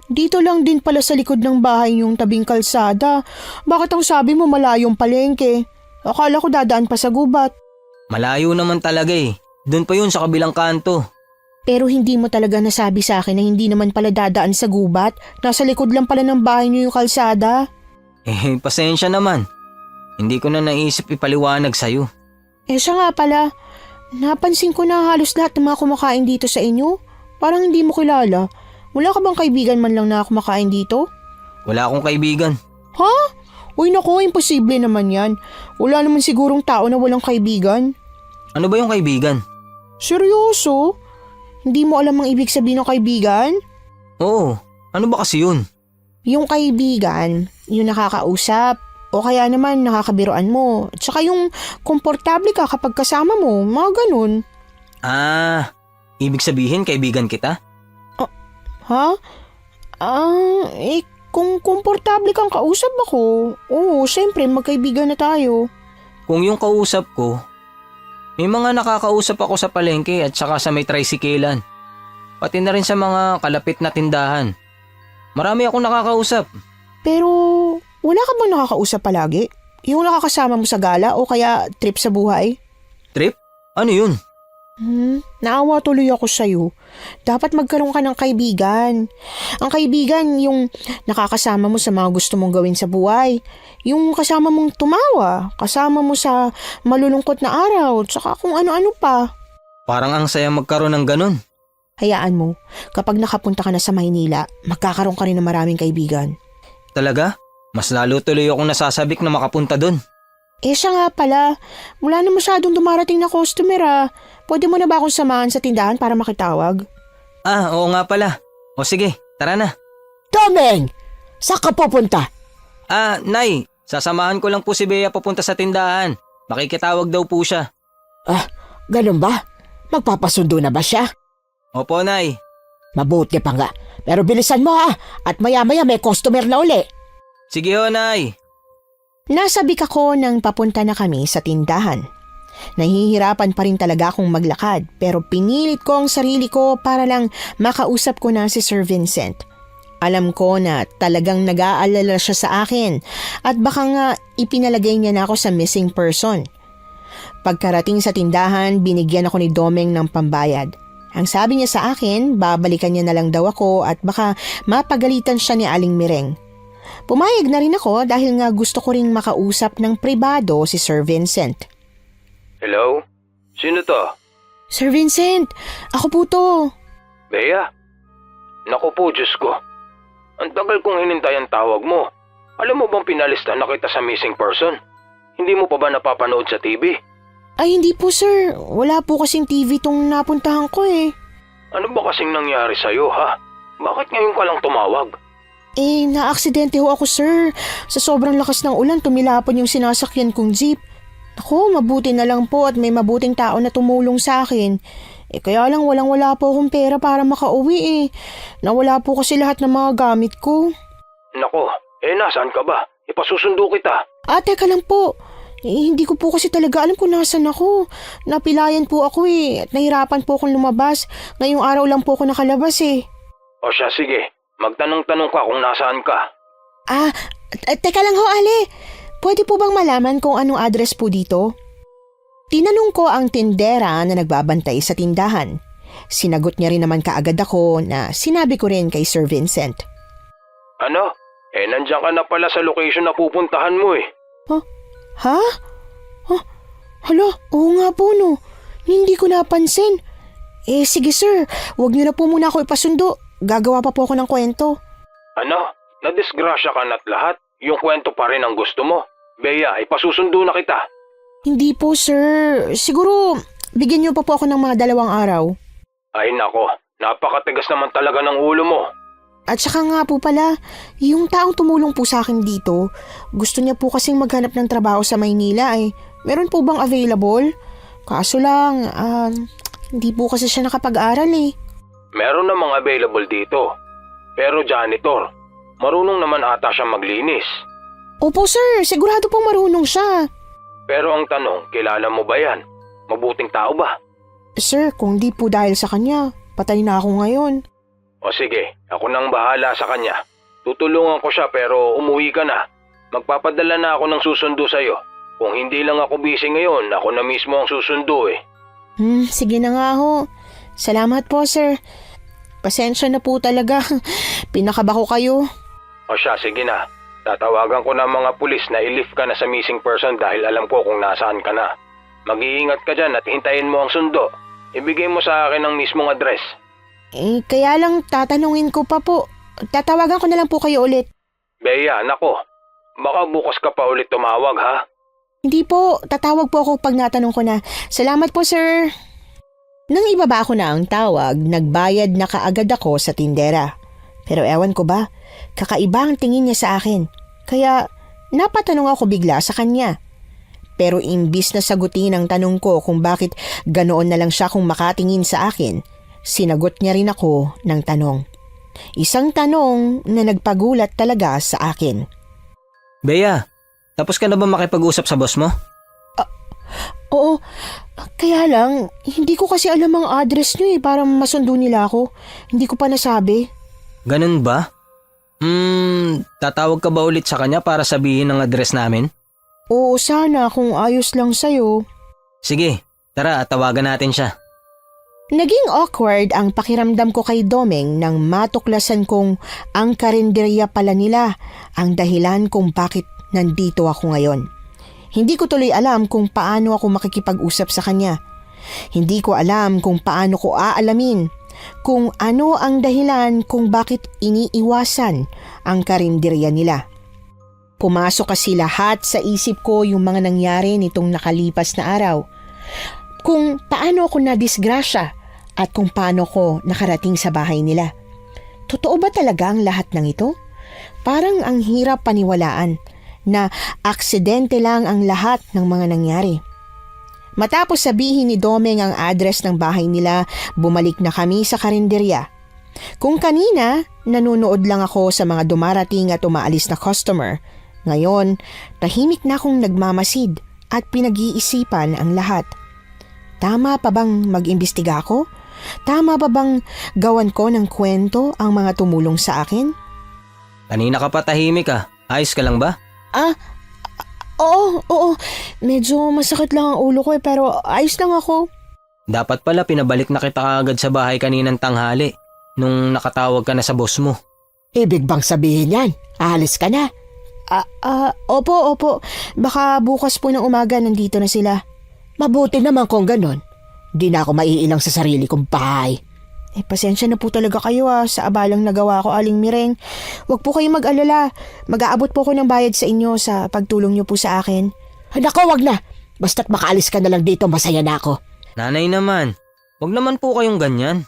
Dito lang din pala sa likod ng bahay yung tabing kalsada. Bakit ang sabi mo malayong palengke? Akala ko dadaan pa sa gubat. Malayo naman talaga eh. Doon pa yun sa kabilang kanto. Pero hindi mo talaga nasabi sa akin na hindi naman pala dadaan sa gubat? Nasa likod lang pala ng bahay niyo yung kalsada? Pasensya naman. Hindi ko na naisip ipaliwanag sa'yo. Siya nga pala, napansin ko na halos lahat ng mga kumakain dito sa inyo. Parang hindi mo kilala. Wala ka bang kaibigan man lang na kumakain dito? Wala akong kaibigan. Ha? Uy nako, imposible naman yan. Wala naman sigurong tao na walang kaibigan. Ano ba yung kaibigan? Seryoso? Hindi mo alam ang ibig sabihin ng kaibigan? Oo, ano ba kasi yun? Yung kaibigan, yung nakakausap, o kaya naman nakakabiruan mo. Tsaka yung komportable ka kapag kasama mo, mga ganun. Ibig sabihin kaibigan kita? Ha? Kung komportable kang kausap ako, oo, syempre magkaibigan na tayo. Kung yung kausap ko, may mga nakakausap ako sa palengke at saka sa may tricyclean. Pati na rin sa mga kalapit na tindahan. Marami akong nakakausap. Pero wala ka bang nakakausap palagi? Yung nakakasama mo sa gala o kaya trip sa buhay? Trip? Ano yun? Naawa tuloy ako sa'yo. Dapat magkaroon ka ng kaibigan. Ang kaibigan yung nakakasama mo sa mga gusto mong gawin sa buhay. Yung kasama mong tumawa, kasama mo sa malulungkot na araw, tsaka kung ano-ano pa. Parang ang saya magkaroon ng ganun. Hayaan mo, kapag nakapunta ka na sa Maynila, magkakaroon ka rin ng maraming kaibigan. Talaga? Mas lalo tuloy akong nasasabik na makapunta dun. Siya nga pala, wala na masyadong dumarating na customer ah. Pwede mo na ba akong samahan sa tindahan para makitawag? Oo nga pala. O sige, tara na. Domeng! Saan ka pupunta? Nay, sasamahan ko lang po si Bea papunta sa tindahan. Makikitawag daw po siya. Ganun ba? Magpapasundo na ba siya? Opo, Nay. Mabuti pa nga. Pero bilisan mo ha. At maya-maya may customer na uli. Sige ho, Nay. Nasabik ako nang papunta na kami sa tindahan. Nahihirapan pa rin talaga akong maglakad pero pinilit ko ang sarili ko para lang makausap ko na si Sir Vincent. Alam ko na talagang nag-aalala siya sa akin at baka nga ipinalagay niya na ako sa missing person. Pagkarating sa tindahan, binigyan ako ni Domeng ng pambayad. Ang sabi niya sa akin, babalikan niya na lang daw ako at baka mapagalitan siya ni Aling Mireng. Pumayag na rin ako dahil nga gusto ko ring makausap ng pribado si Sir Vincent. Hello? Sino to? Sir Vincent, ako po to. Bea? Naku po, Diyos ko. Ang tagal kong hinintay ang tawag mo. Alam mo bang pinalista na kita sa missing person? Hindi mo pa ba napapanood sa TV? Ay hindi po sir, wala po kasing TV tong napuntahan ko eh. Ano ba kasing nangyari sa'yo, ha? Bakit ngayon ka lang tumawag? Naaksidente ho ako sir. Sa sobrang lakas ng ulan, tumilapon yung sinasakyan kong jeep. Ako, mabuti na lang po at may mabuting tao na tumulong sa akin. Kaya lang walang-wala po akong pera para makauwi eh. Nawala po kasi lahat ng mga gamit ko. Nako, nasaan ka ba? Ipasusundo kita. Teka lang po. Hindi ko po kasi talaga alam kung nasan ako. Napilayan po ako eh. At nahirapan po akong lumabas. Ngayong araw lang po ako nakalabas eh. O siya, sige. Magtanong-tanong ka kung nasaan ka. Teka lang ho, Ale. Pwede po bang malaman kung anong address po dito? Tinanong ko ang tindera na nagbabantay sa tindahan. Sinagot niya rin naman kaagad ako na sinabi ko rin kay Sir Vincent. Ano? Nandiyan ka na pala sa location na pupuntahan mo eh. Ha? Hala, oo nga po no. Hindi ko napansin. Sige sir, huwag niyo na po muna ako ipasundo. Gagawa pa po ako ng kwento. Ano? Nadisgrasya ka na't lahat? Yung kwento pa rin ang gusto mo? Bea, ipasusundo na kita. Hindi po sir. Siguro, bigyan niyo pa po ako ng mga 2 araw. Ay nako, napakatigas naman talaga ng ulo mo. At saka nga po pala, yung taong tumulong po sa akin dito, gusto niya po kasing maghanap ng trabaho sa Maynila eh. Meron po bang available? Kaso lang, hindi po kasi siya nakapag-aral eh. Meron namang available dito. Pero janitor, marunong naman ata siya maglinis. Opo sir, sigurado pong marunong siya. Pero ang tanong, kilala mo ba yan? Mabuting tao ba? Sir, kung di po dahil sa kanya, patay na ako ngayon. O sige, ako nang bahala sa kanya. Tutulungan ko siya pero umuwi ka na. Magpapadala na ako ng susundo sa'yo. Kung hindi lang ako busy ngayon, ako na mismo ang susundo eh. Sige na nga ho. Salamat po sir. Pasensya na po talaga. Pinakaba ko kayo. O siya, sige na. Tatawagan ko na mga pulis na i-lift ka na sa missing person dahil alam ko kung nasaan ka na. Mag-iingat ka dyan at hintayin mo ang sundo. Ibigay mo sa akin ang mismong address. Kaya lang tatanungin ko pa po. Tatawagan ko na lang po kayo ulit. Bea, nako. Baka bukas ka pa ulit tumawag ha? Hindi po, tatawag po ako pag natanong ko na. Salamat po sir. Nang ibaba ako na ang tawag, nagbayad na kaagad ako sa tindera. Pero ewan ko ba, kakaiba ang tingin niya sa akin. Kaya napatanong ako bigla sa kanya. Pero imbis na sagutin ang tanong ko kung bakit ganoon na lang siya kung makatingin sa akin, sinagot niya rin ako ng tanong. Isang tanong na nagpagulat talaga sa akin. Bea, tapos ka na ba makipag-usap sa boss mo? Oo, kaya lang, hindi ko kasi alam ang address niyo para masundo nila ako. Hindi ko pa nasabi. Ganun ba? Tatawag ka ba ulit sa kanya para sabihin ang address namin? Oo, sana kung ayos lang sa'yo. Sige, tara, tawagan natin siya. Naging awkward ang pakiramdam ko kay Domeng nang matuklasan kong ang karinderya pala nila ang dahilan kung bakit nandito ako ngayon. Hindi ko tuloy alam kung paano ako makikipag-usap sa kanya. Hindi ko alam kung paano ko aalamin kung ano ang dahilan kung bakit iniiwasan ang karinderya nila. Pumasok kasi lahat sa isip ko yung mga nangyari nitong nakalipas na araw. Kung paano ako nadisgrasya at kung paano ko nakarating sa bahay nila. Totoo ba talaga ang lahat ng ito? Parang ang hirap paniwalaan na aksidente lang ang lahat ng mga nangyari. Matapos sabihin ni Domeng ang address ng bahay nila, bumalik na kami sa karinderya. Kung kanina, nanonood lang ako sa mga dumarating at umaalis na customer. Ngayon, tahimik na akong nagmamasid at pinag-iisipan ang lahat. Tama pa bang mag-imbestiga ako? Tama ba bang gawan ko ng kwento ang mga tumulong sa akin? Kanina ka pa tahimik ah. Ayos ka lang ba? Oo. Medyo masakit lang ang ulo ko pero ayos lang ako. Dapat pala pinabalik na kita agad sa bahay kaninang tanghali nung nakatawag ka na sa boss mo. Ibig bang sabihin yan? Aalis ka na? Opo. Baka bukas po ng umaga nandito na sila. Mabuti naman kung ganon. Di na ako maiilang sa sarili kong bahay. Pasensya na po talaga kayo sa abalang nagawa ko, Aling Mireng. Huwag po kayong mag-alala. Mag-aabot po ko ng bayad sa inyo sa pagtulong niyo po sa akin. Nako, wag na. Basta't makaalis ka na lang dito, masaya na ako. Nanay naman, wag naman po kayong ganyan.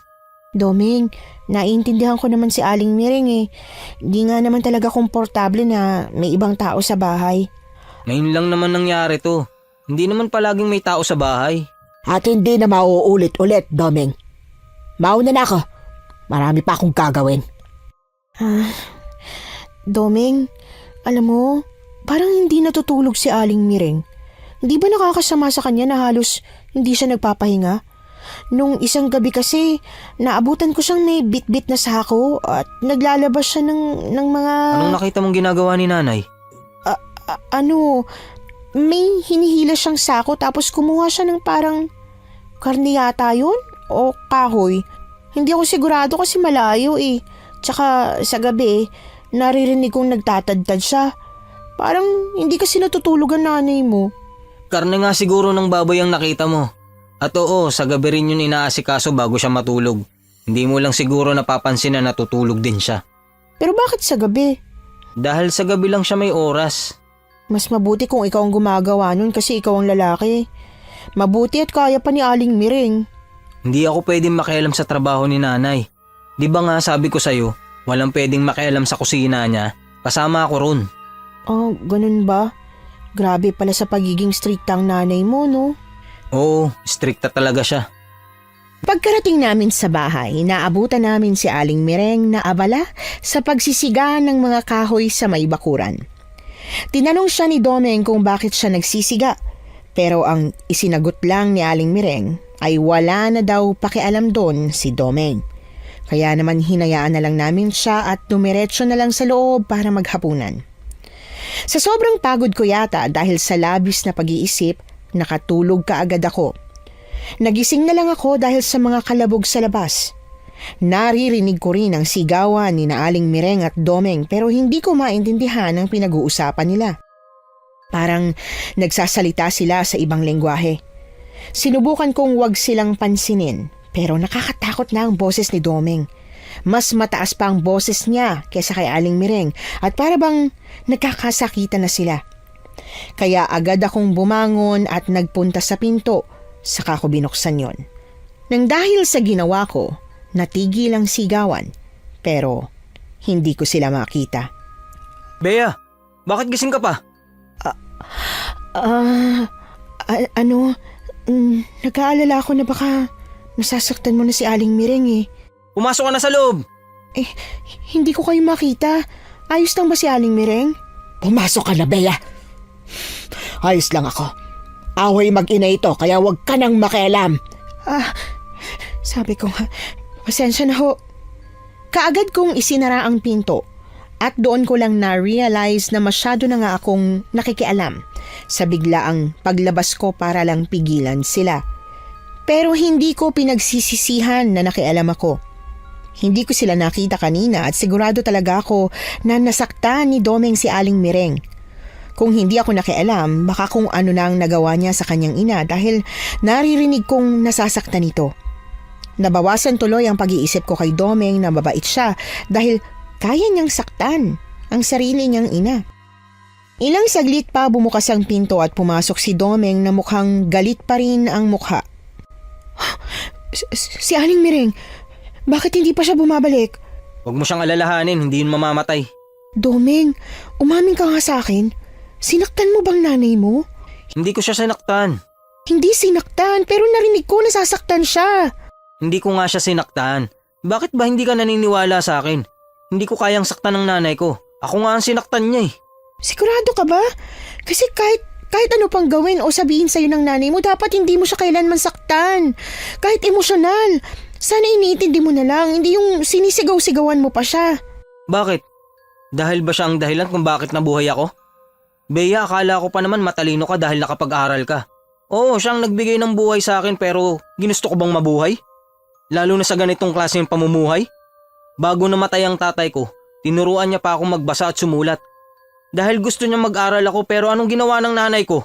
Doming, naiintindihan ko naman si Aling Mireng. Di nga naman talaga komportable na may ibang tao sa bahay. Ngayon lang naman nangyari to. Hindi naman palaging may tao sa bahay. At hindi na mauulit-ulit, Doming. Mauna na ako. Marami pa akong gagawin. Doming, alam mo, parang hindi natutulog si Aling Mireng. Di ba nakakasama sa kanya na halos hindi siya nagpapahinga? Nung isang gabi kasi, naabutan ko siyang may bit-bit na sako at naglalabas siya ng mga... Anong nakita mong ginagawa ni nanay? May hinihila siyang sako tapos kumuha siya ng parang karne yata yun o kahoy. Hindi ako sigurado kasi malayo Tsaka sa gabi, naririnig kong nagtatadtad siya. Parang hindi kasi natutulog ang nanay mo. Karne nga siguro ng baboy ang nakita mo. At oo, sa gabi rin yun inaasikaso bago siya matulog. Hindi mo lang siguro napapansin na natutulog din siya. Pero bakit sa gabi? Dahil sa gabi lang siya may oras. Mas mabuti kung ikaw ang gumagawa nun kasi ikaw ang lalaki. Mabuti at kaya pa ni Aling Mireng. Hindi ako pwedeng makialam sa trabaho ni nanay. Di ba nga sabi ko sa'yo, walang pwedeng makialam sa kusina niya. Kasama ako ron. Ganun ba? Grabe pala sa pagiging strikta ang nanay mo, no? Oo, strikta talaga siya. Pagkarating namin sa bahay, naabutan namin si Aling Mireng na abala sa pagsisiga ng mga kahoy sa may bakuran. Tinanong siya ni Domeng kung bakit siya nagsisiga, pero ang isinagot lang ni Aling Mireng ay wala na daw pakialam doon si Domeng. Kaya naman hinayaan na lang namin siya at dumiretso na lang sa loob para maghapunan. Sa sobrang pagod ko yata dahil sa labis na pag-iisip, nakatulog kaagad ako. Nagising na lang ako dahil sa mga kalabog sa labas. Naririnig ko rin ang sigawan ni na Aling Mireng at Domeng pero hindi ko maintindihan ang pinag-uusapan nila. Parang nagsasalita sila sa ibang lengguwahe. Sinubukan kong wag silang pansinin pero nakakatakot na ang boses ni Domeng. Mas mataas pa ang boses niya kaysa kay Aling Mireng at para bang nagkakasakitan na sila. Kaya agad akong bumangon at nagpunta sa pinto, saka ko binuksan yon. Nang dahil sa ginawa ko, natigil ang sigawan, pero hindi ko sila makita. Bea, bakit gising ka pa? Nag-aalala ako na baka nasasaktan mo na si Aling Mireng Pumasok ka na sa loob! Hindi ko kayo makita. Ayos lang ba si Aling Mireng? Pumasok ka na, Bea. Ayos lang ako. Away mag-ina ito, kaya wag ka nang makialam. Sabi ko nga, pasensya na ho. Kaagad kong isinara ang pinto at doon ko lang na-realize na masyado na nga akong nakikialam sa biglaang paglabas ko para lang pigilan sila. Pero hindi ko pinagsisisihan na nakialam ako. Hindi ko sila nakita kanina at sigurado talaga ako na nasaktan ni Domeng si Aling Mireng. Kung hindi ako nakialam, baka kung ano na ang nagawa niya sa kanyang ina dahil naririnig kong nasasaktan ito. Nabawasan tuloy ang pag-iisip ko kay Domeng na mabait siya dahil kaya niyang saktan ang sarili niyang ina. Ilang saglit pa bumukas ang pinto at pumasok si Domeng na mukhang galit pa rin ang mukha. Si Aling Mireng, bakit hindi pa siya bumabalik? Huwag mo siyang alalahanin, hindi yun mamamatay. Domeng, umamin ka nga sa akin. Sinaktan mo bang nanay mo? Hindi ko siya sinaktan. Hindi sinaktan, pero narinig ko nasasaktan siya. Hindi ko nga siya sinaktan. Bakit ba hindi ka naniniwala sa akin? Hindi ko kayang saktan ng nanay ko. Ako nga ang sinaktan niya Sigurado ka ba? Kasi kahit ano pang gawin o sabihin sa'yo ng nanay mo, dapat hindi mo siya kailanman saktan. Kahit emosyonal. Sana iniintindi mo na lang, hindi yung sinisigaw-sigawan mo pa siya. Bakit? Dahil ba siya ang dahilan kung bakit nabuhay ako? Bea, akala ko pa naman matalino ka dahil nakapag-aral ka. Oo, siyang nagbigay ng buhay sa akin pero ginusto ko bang mabuhay? Lalo na sa ganitong klase ng pamumuhay? Bago namatay ang tatay ko, tinuruan niya pa ako magbasa at sumulat. Dahil gusto niya mag-aral ako pero anong ginawa ng nanay ko?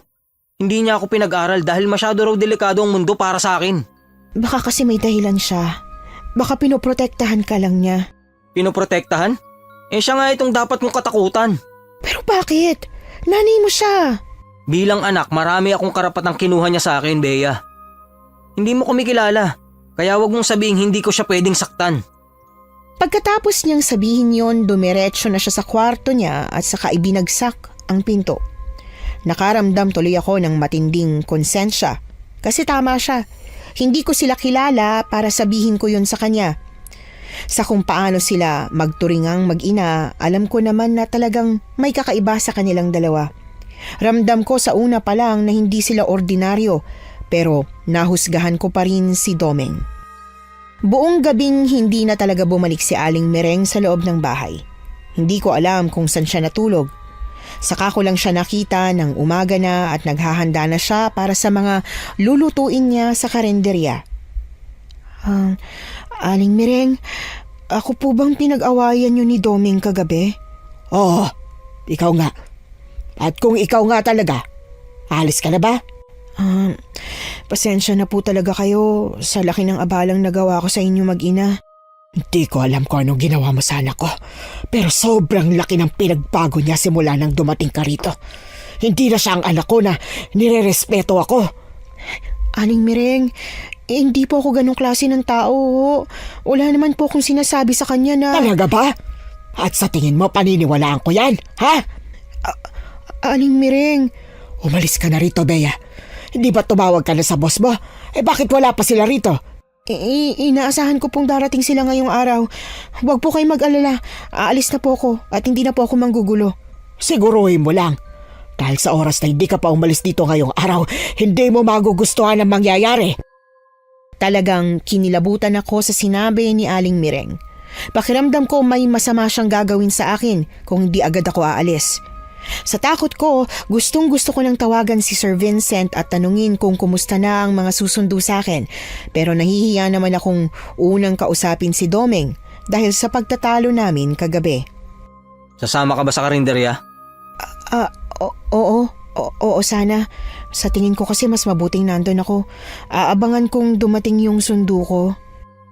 Hindi niya ako pinag-aral dahil masyado raw delikado ang mundo para sa akin. Baka kasi may dahilan siya. Baka pinoprotektahan ka lang niya. Pinoprotektahan? Eh siya nga itong dapat mong katakutan. Pero bakit? Nanay mo siya. Bilang anak, marami akong karapatang kinuha niya sa akin, Bea. Hindi mo kumikilala, kaya wag mong sabihin hindi ko siya pwedeng saktan. Pagkatapos niyang sabihin yon, dumiretso na siya sa kwarto niya at saka ibinagsak ang pinto. Nakaramdam tuloy ako ng matinding konsensya. Kasi tama siya. Hindi ko sila kilala para sabihin ko yon sa kanya. Sa kung paano sila magturingang mag-ina, alam ko naman na talagang may kakaiba sa kanilang dalawa. Ramdam ko sa una pa lang na hindi sila ordinaryo, pero nahusgahan ko pa rin si Domeng. Buong gabing hindi na talaga bumalik si Aling Mereng sa loob ng bahay. Hindi ko alam kung saan siya natulog. Saka ko lang siya nakita ng umaga na at naghahanda na siya para sa mga lulutuin niya sa karenderya. Aling Mereng, ako po bang pinag-awayan niyo ni Domeng kagabi? Oo, ikaw nga. At kung ikaw nga talaga, alis ka na ba? Pasensya na po talaga kayo sa laki ng abalang nagawa ko sa inyo mag-ina. Hindi ko alam kung anong ginawa mo sa anak ko, pero sobrang laki ng pinagbago niya simula nang dumating ka rito. Hindi na siya ang anak ko na nirerespeto ako. Aling Mereng, hindi po ako ganong klase ng tao. Wala naman po akong sinasabi sa kanya na... Talaga ba? At sa tingin mo paniniwalaan ko yan, ha? Aling Mereng, Umalis ka na rito, Bea. Hindi ba tumawag ka na sa boss mo? Eh bakit wala pa sila rito? inaasahan ko pong darating sila ngayong araw. Huwag po kayong mag-alala. Aalis na po ako at hindi na po ako manggugulo. Siguruhin mo lang. Dahil sa oras na hindi ka pa umalis dito ngayong araw, hindi mo magugustuhan ang mangyayari. Talagang kinilabutan ako sa sinabi ni Aling Mereng. Pakiramdam ko may masama siyang gagawin sa akin kung hindi agad ako aalis. Sa takot ko, gustong-gusto ko nang tawagan si Sir Vincent at tanungin kung kumusta na ang mga susundo sa akin. Pero nahihiya naman akong unang kausapin si Domeng dahil sa pagtatalo namin kagabi. Sasama ka ba sa karinderya? Oo sana. Sa tingin ko kasi mas mabuting nandun ako. Aabangan kong dumating yung sundo ko.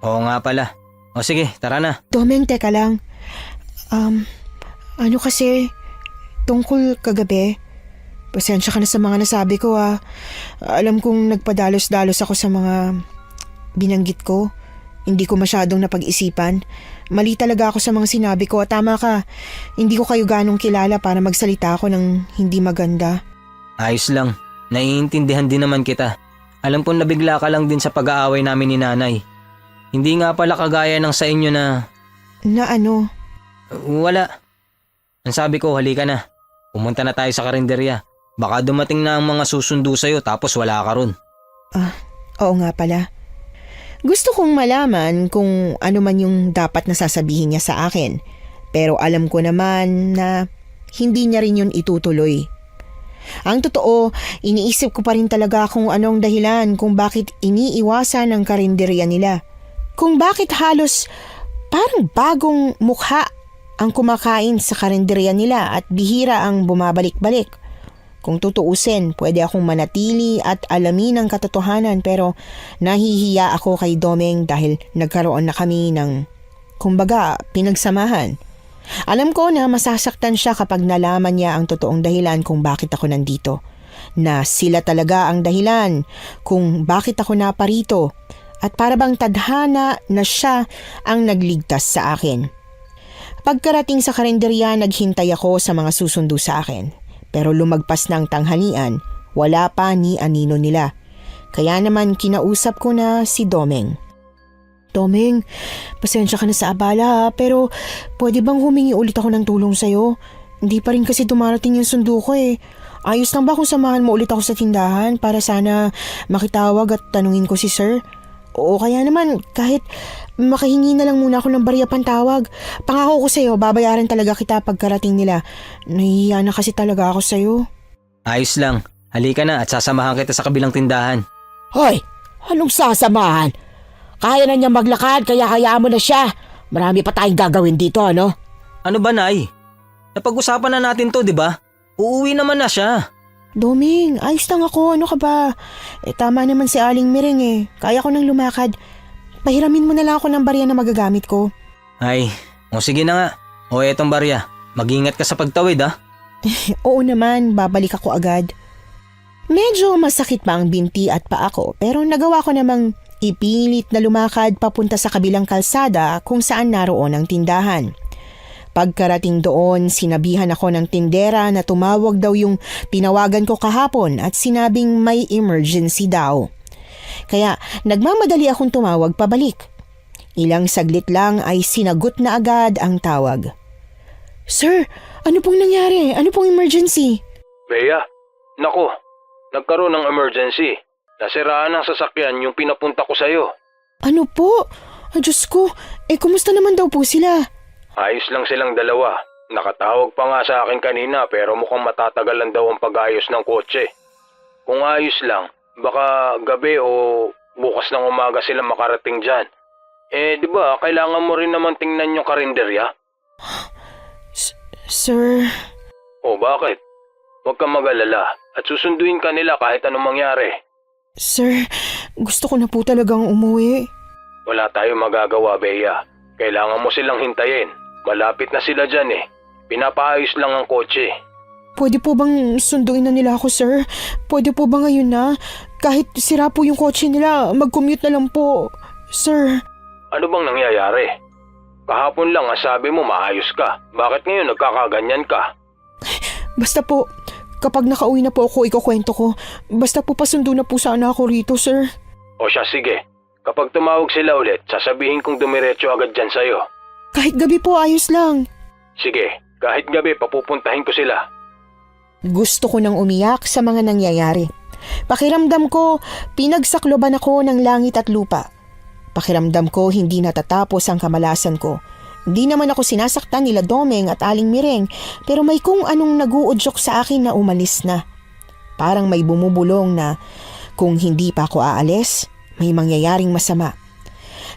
Oo nga pala. O sige, tara na. Domeng, teka lang. Ano kasi, tungkol kagabi, pasensya ka na sa mga nasabi ko ah. Alam kong nagpadalos-dalos ako sa mga binanggit ko. Hindi ko masyadong napag-isipan. Mali talaga ako sa mga sinabi ko at tama ka. Hindi ko kayo ganong kilala para magsalita ako ng hindi maganda. Ayos lang. Naiintindihan din naman kita. Alam kong nabigla ka lang din sa pag-aaway namin ni nanay. Hindi nga pala kagaya ng sa inyo na... Na ano? Wala. Ang sabi ko, halika na. Pumunta na tayo sa karinderya. Baka dumating na ang mga susundo sa'yo tapos wala ka ron. Oo nga pala. Gusto kong malaman kung ano man yung dapat na sasabihin niya sa akin. Pero alam ko naman na hindi niya rin yun itutuloy. Ang totoo, iniisip ko pa rin talaga kung anong dahilan kung bakit iniiwasan ang karinderya nila. Kung bakit halos parang bagong mukha ang kumakain sa karinderya nila at bihira ang bumabalik-balik. Kung tutuusin, pwede akong manatili at alamin ang katotohanan pero nahihiya ako kay Domeng dahil nagkaroon na kami ng, kumbaga, pinagsamahan. Alam ko na masasaktan siya kapag nalaman niya ang totoong dahilan kung bakit ako nandito. Na sila talaga ang dahilan kung bakit ako naparito. At para bang tadhana na siya ang nagligtas sa akin. Pagkarating sa karinderya, naghintay ako sa mga susundo sa akin. Pero lumagpas ng tanghalian, wala pa ni anino nila. Kaya naman kinausap ko na si Domeng. Domeng, pasensya ka na sa abala pero pwede bang humingi ulit ako ng tulong sa'yo? Hindi pa rin kasi dumarating yung sundo ko eh. Ayos lang ba kung samahan mo ulit ako sa tindahan para sana makitawag at tanungin ko si Sir? O kaya naman kahit makahingi na lang muna ako ng barya pantawag. Pangako ko sa'yo, babayaran talaga kita pagkarating nila. Nahihiya na kasi talaga ako sa'yo. Ayos lang. Halika na at sasamahan kita sa kabilang tindahan. Hoy, anong sasamahan? Kaya na niya maglakad kaya hayaan mo na siya. Marami pa tayong gagawin dito, ano? Ano ba, Nay? Napag-usapan na natin to, di ba? Uuwi naman na siya. Doming, ayos lang ako. Ano ka ba? Tama naman si Aling Miring eh. Kaya ko nang lumakad. Pahiramin mo na lang ako ng barya na magagamit ko. Ay, sige na nga. O etong barya, mag-ingat ka sa pagtawid ha. Oo naman, babalik ako agad. Medyo masakit pa ang binti at paa ko pero nagawa ko namang ipilit na lumakad papunta sa kabilang kalsada kung saan naroon ang tindahan. Pagkarating doon, sinabihan ako ng tindera na tumawag daw yung tinawagan ko kahapon at sinabing may emergency daw. Kaya nagmamadali akong tumawag pabalik. Ilang saglit lang ay sinagot na agad ang tawag. Sir, ano pong nangyari? Ano pong emergency? Bea, nako, nagkaroon ng emergency. Nasiraan ng sasakyan yung pinapunta ko sa'yo. Ano po? Diyos ko, kumusta naman daw po sila? Ayos lang silang dalawa. Nakatawag pa nga sa akin kanina pero mukhang matatagalan daw ang pag-ayos ng kotse. Kung ayos lang, baka gabi o bukas ng umaga sila makarating dyan. Di ba, kailangan mo rin naman tingnan yung karinderya? Sir... O bakit? Huwag kang mag-alala at susunduin ka nila kahit anong mangyari. Sir, gusto ko na po talagang umuwi. Wala tayong magagawa, Bea. Kailangan mo silang hintayin. Malapit na sila dyan eh. Pinapaayos lang ang kotse. Pwede po bang sunduin na nila ako, sir? Pwede po ba ngayon na? Kahit sira po yung kotse nila, mag-commute na lang po. Sir... Ano bang nangyayari? Kahapon lang ang sabi mo maayos ka. Bakit ngayon nagkakaganyan ka? Basta po, kapag nakauwi na po ako, ikukwento ko. Basta po pasundo na po sana ako rito, sir. O siya, sige. Kapag tumawag sila ulit, sasabihin kong dumiretso agad dyan sa'yo. Kahit gabi po, ayos lang. Sige, kahit gabi papupuntahin ko sila. Gusto ko nang umiyak sa mga nangyayari. Pakiramdam ko, pinagsakloban ako ng langit at lupa. Pakiramdam ko, hindi natatapos ang kamalasan ko. Hindi naman ako sinasaktan nila Domeng at Aling Miring, pero may kung anong nag-uudyok sa akin na umalis na. Parang may bumubulong na kung hindi pa ako aalis, may mangyayaring masama.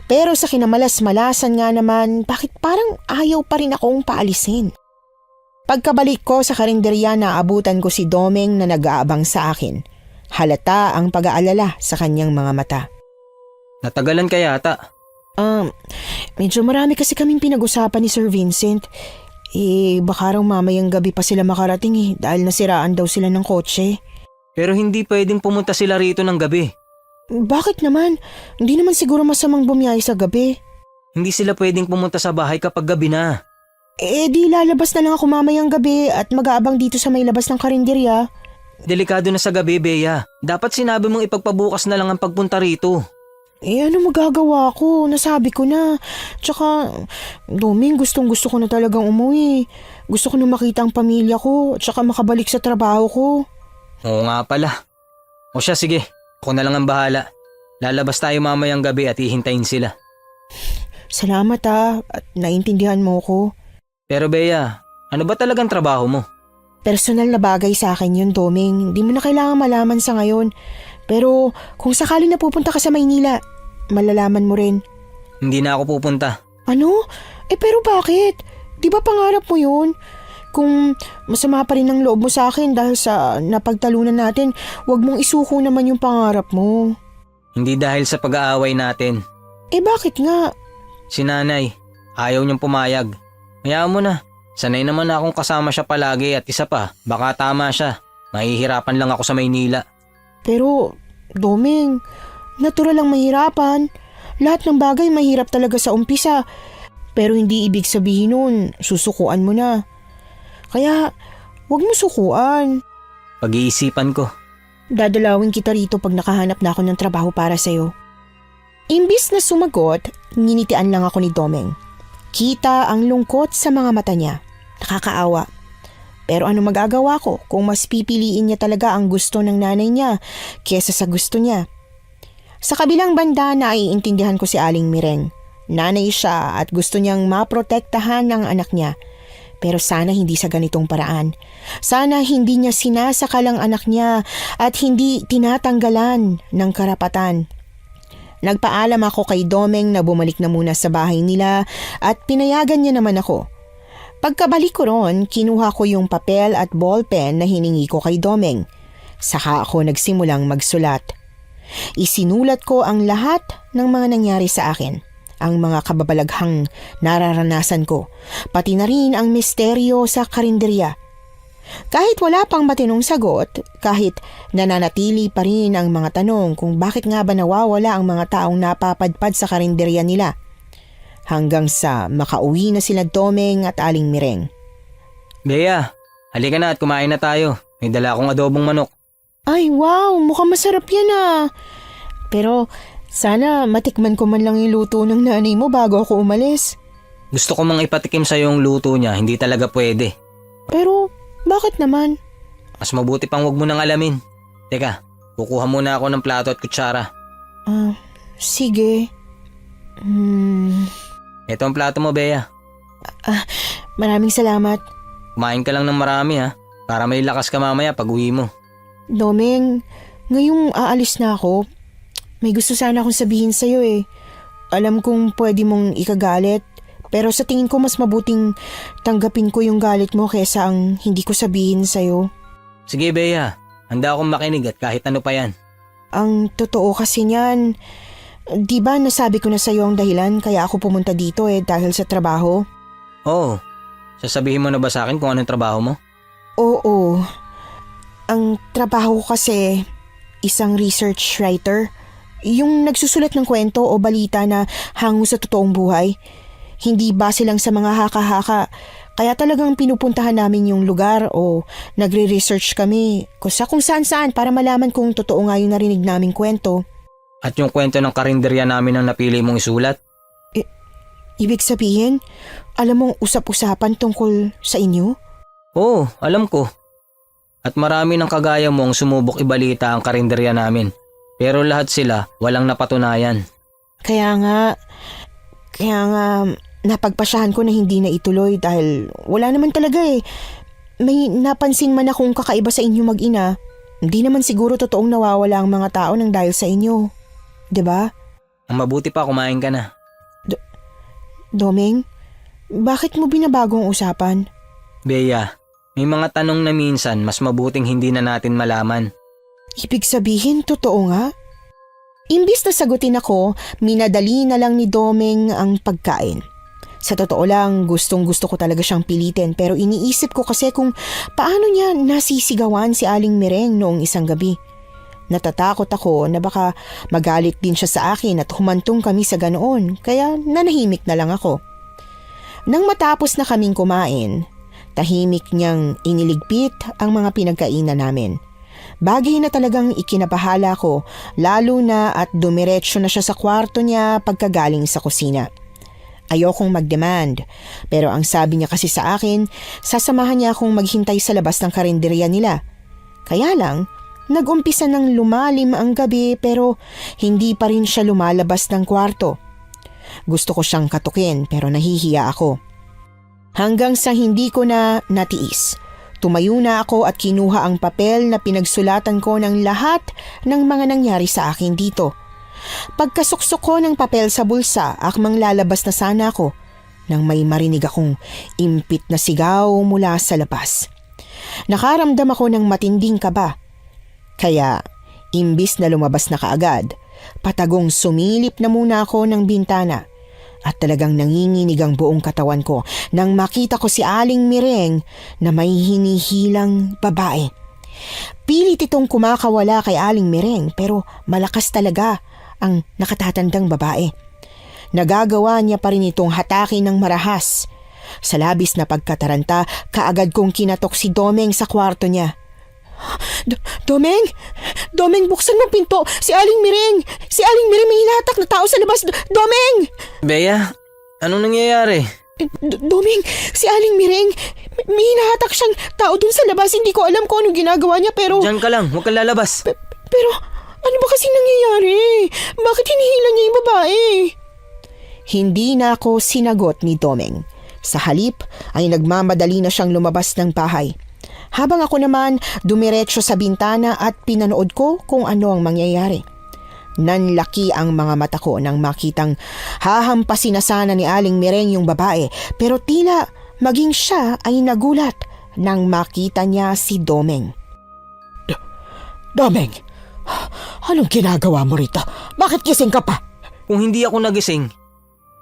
Pero sa kinamalas-malasan nga naman, bakit parang ayaw pa rin akong paalisin? Pagkabalik ko sa karinderya, naabutan ko si Domeng na nag-aabang sa akin. Halata ang pag-aalala sa kanyang mga mata. Natagalan ka yata. Medyo marami kasi kaming pinag-usapan ni Sir Vincent. Baka raw mamayang gabi pa sila makarating dahil nasiraan daw sila ng kotse. Pero hindi pwedeng pumunta sila rito ng gabi. Bakit naman? Hindi naman siguro masamang bumiyahe sa gabi. Hindi sila pwedeng pumunta sa bahay kapag gabi na. Di lalabas na lang ako mamayang gabi at mag-aabang dito sa may labas ng karinderya. Delikado na sa gabi, Bea. Dapat sinabi mong ipagpabukas na lang ang pagpunta rito. Ano magagawa ko? Nasabi ko na. Tsaka, Doming, gustong-gusto ko na talagang umuwi. Gusto ko na makita ang pamilya ko, tsaka makabalik sa trabaho ko. Oo nga pala. O siya, sige. Ako na lang ang bahala. Lalabas tayo mamayang gabi at ihintayin sila. Salamat at naintindihan mo ko. Pero Bea, ano ba talagang trabaho mo? Personal na bagay sa akin yun, Doming. Hindi mo na kailangan malaman sa ngayon. Pero kung sakali na pupunta ka sa Maynila, malalaman mo rin. Hindi na ako pupunta. Ano? Pero bakit? Di ba pangarap mo yun? Kung masama pa rin ang loob mo sa akin dahil sa napagtalunan natin, wag mong isuko naman yung pangarap mo. Hindi dahil sa pag-aaway natin. Bakit nga? Si nanay, ayaw niyang pumayag. Hayaan mo na. Sanay naman na akong kasama siya palagi at isa pa, baka tama siya. Mahihirapan lang ako sa Maynila. Pero, Doming, natural lang mahirapan. Lahat ng bagay mahirap talaga sa umpisa. Pero hindi ibig sabihin nun, susukuan mo na. Kaya, wag mo sukuan. Pag-iisipan ko. Dadalawin kita rito pag nakahanap na ako ng trabaho para sa'yo. Imbis na sumagot, nginitian lang ako ni Domeng. Kita ang lungkot sa mga mata niya. Nakakaawa. Pero ano magagawa ko kung mas pipiliin niya talaga ang gusto ng nanay niya kesa sa gusto niya? Sa kabilang banda, naiintindihan ko si Aling Miring. Nanay siya at gusto niyang maprotektahan ng anak niya. Pero sana hindi sa ganitong paraan. Sana hindi niya sinasakal ang anak niya at hindi tinatanggalan ng karapatan. Nagpaalam ako kay Domeng na bumalik na muna sa bahay nila at pinayagan niya naman ako. Pagkabalik ko ron, kinuha ko yung papel at ballpen na hiningi ko kay Domeng. Saka ako nagsimulang magsulat. Isinulat ko ang lahat ng mga nangyari sa akin. Ang mga kababalaghang nararanasan ko, pati na rin ang misteryo sa karinderya. Kahit wala pang matinong sagot, kahit nananatili pa rin ang mga tanong kung bakit nga ba nawawala ang mga taong napapadpad sa karinderya nila. Hanggang sa makauwi na sila Domeng at Aling Mireng. Bea, halika na at kumain na tayo. May dala akong adobong manok. Ay wow, mukhang masarap yan ah. Pero sana matikman ko man lang yung luto ng nanay mo bago ako umalis. Gusto ko mang ipatikim sa yung luto niya, hindi talaga pwede. Pero bakit naman? Mas mabuti pang wag mo nang alamin. Teka, kukuha muna ako ng plato at kutsara. Sige. Ito ang plato mo, Bea. Maraming salamat. Kumain ka lang ng marami ha, para may lakas ka mamaya pag uwi mo. Domeng, ngayong aalis na ako, may gusto sana akong sabihin sa'yo eh. Alam kong pwede mong ikagalit, pero sa tingin ko mas mabuting tanggapin ko yung galit mo kaysa ang hindi ko sabihin sa'yo. Sige, Bea. Handa akong makinig at kahit ano pa yan. Ang totoo kasi niyan, di ba nasabi ko na sa'yo ang dahilan kaya ako pumunta dito dahil sa trabaho? Oo. Sasabihin mo na ba sa akin kung anong trabaho mo? Oo. Ang trabaho ko kasi isang research writer. Yung nagsusulat ng kwento o balita na hango sa totoong buhay. Hindi base lang sa mga haka-haka. Kaya talagang pinupuntahan namin yung lugar o nagre-research kami kung saan-saan para malaman kung totoo nga yung narinig naming kwento. At yung kwento ng karinderya namin ang napili mong isulat? Ibig sabihin, alam mong usap-usapan tungkol sa inyo? Oo, alam ko. At marami ng kagaya mong sumubok ibalita ang karinderya namin. Pero lahat sila walang napatunayan. Kaya nga napagpasyahan ko na hindi na ituloy dahil wala naman talaga eh. May napansin man akong kakaiba sa inyo mag-ina. Hindi naman siguro totoong nawawala ang mga tao nang dahil sa inyo. 'Di ba? Ang mabuti pa kumain ka na. Domeng, bakit mo binabago ang usapan? Bea, may mga tanong na minsan mas mabuting hindi na natin malaman. Ibig sabihin, totoo nga? Imbis na sagutin ako, minadali na lang ni Domeng ang pagkain. Sa totoo lang, gustong-gusto ko talaga siyang pilitin pero iniisip ko kasi kung paano niya nasisigawan si Aling Mireng noong isang gabi. Natatakot ako na baka magalit din siya sa akin at humantong kami sa ganoon kaya nanahimik na lang ako. Nang matapos na kaming kumain, tahimik niyang iniligpit ang mga pinagkainan namin. Bagay na talagang ikinabahala ko lalo na at dumiretso na siya sa kwarto niya pagkagaling sa kusina. Ayokong mag-demand pero ang sabi niya kasi sa akin, sasamahan niya akong maghintay sa labas ng karinderya nila. Kaya lang, nag-umpisa ng lumalim ang gabi pero hindi pa rin siya lumalabas ng kwarto. Gusto ko siyang katukin pero nahihiya ako. Hanggang sa hindi ko na natiis. Tumayo na ako at kinuha ang papel na pinagsulatan ko ng lahat ng mga nangyari sa akin dito. Pagkasuksok ko ng papel sa bulsa, akmang lalabas na sana ako nang may marinig akong impit na sigaw mula sa labas. Nakaramdam ako ng matinding kaba. Kaya, imbis na lumabas na kaagad, patagong sumilip na muna ako ng bintana. At talagang nanginginig ang buong katawan ko nang makita ko si Aling Mireng na may hinihilang babae. Pilit itong kumakawala kay Aling Mireng pero malakas talaga ang nakatatandang babae. Nagagawa niya pa rin itong hatakin ng marahas. Sa labis na pagkataranta, kaagad kong kinatok si Domeng sa kwarto niya. Domeng! Domeng, buksan mo pinto! Si Aling Mireng! Si Aling Mireng, may hinahatak na tao sa labas! Domeng! Bea, anong nangyayari? Domeng, si Aling Mireng, may hinahatak siyang tao dun sa labas. Hindi ko alam kung anong ginagawa niya pero... Diyan ka lang, huwag kang lalabas. Pero ano ba kasing nangyayari? Bakit hinihila niya yung babae? Hindi na ako sinagot ni Domeng. Sa halip ay nagmamadali na siyang lumabas ng bahay. Habang ako naman dumiretso sa bintana at pinanood ko kung ano ang mangyayari. Nanlaki ang mga mata ko nang makitang hahampasin na sana ni Aling Mireng yung babae, pero tila maging siya ay nagulat nang makita niya si Domeng. Domeng, anong ginagawa mo rito? Bakit gising ka pa? Kung hindi ako nagising,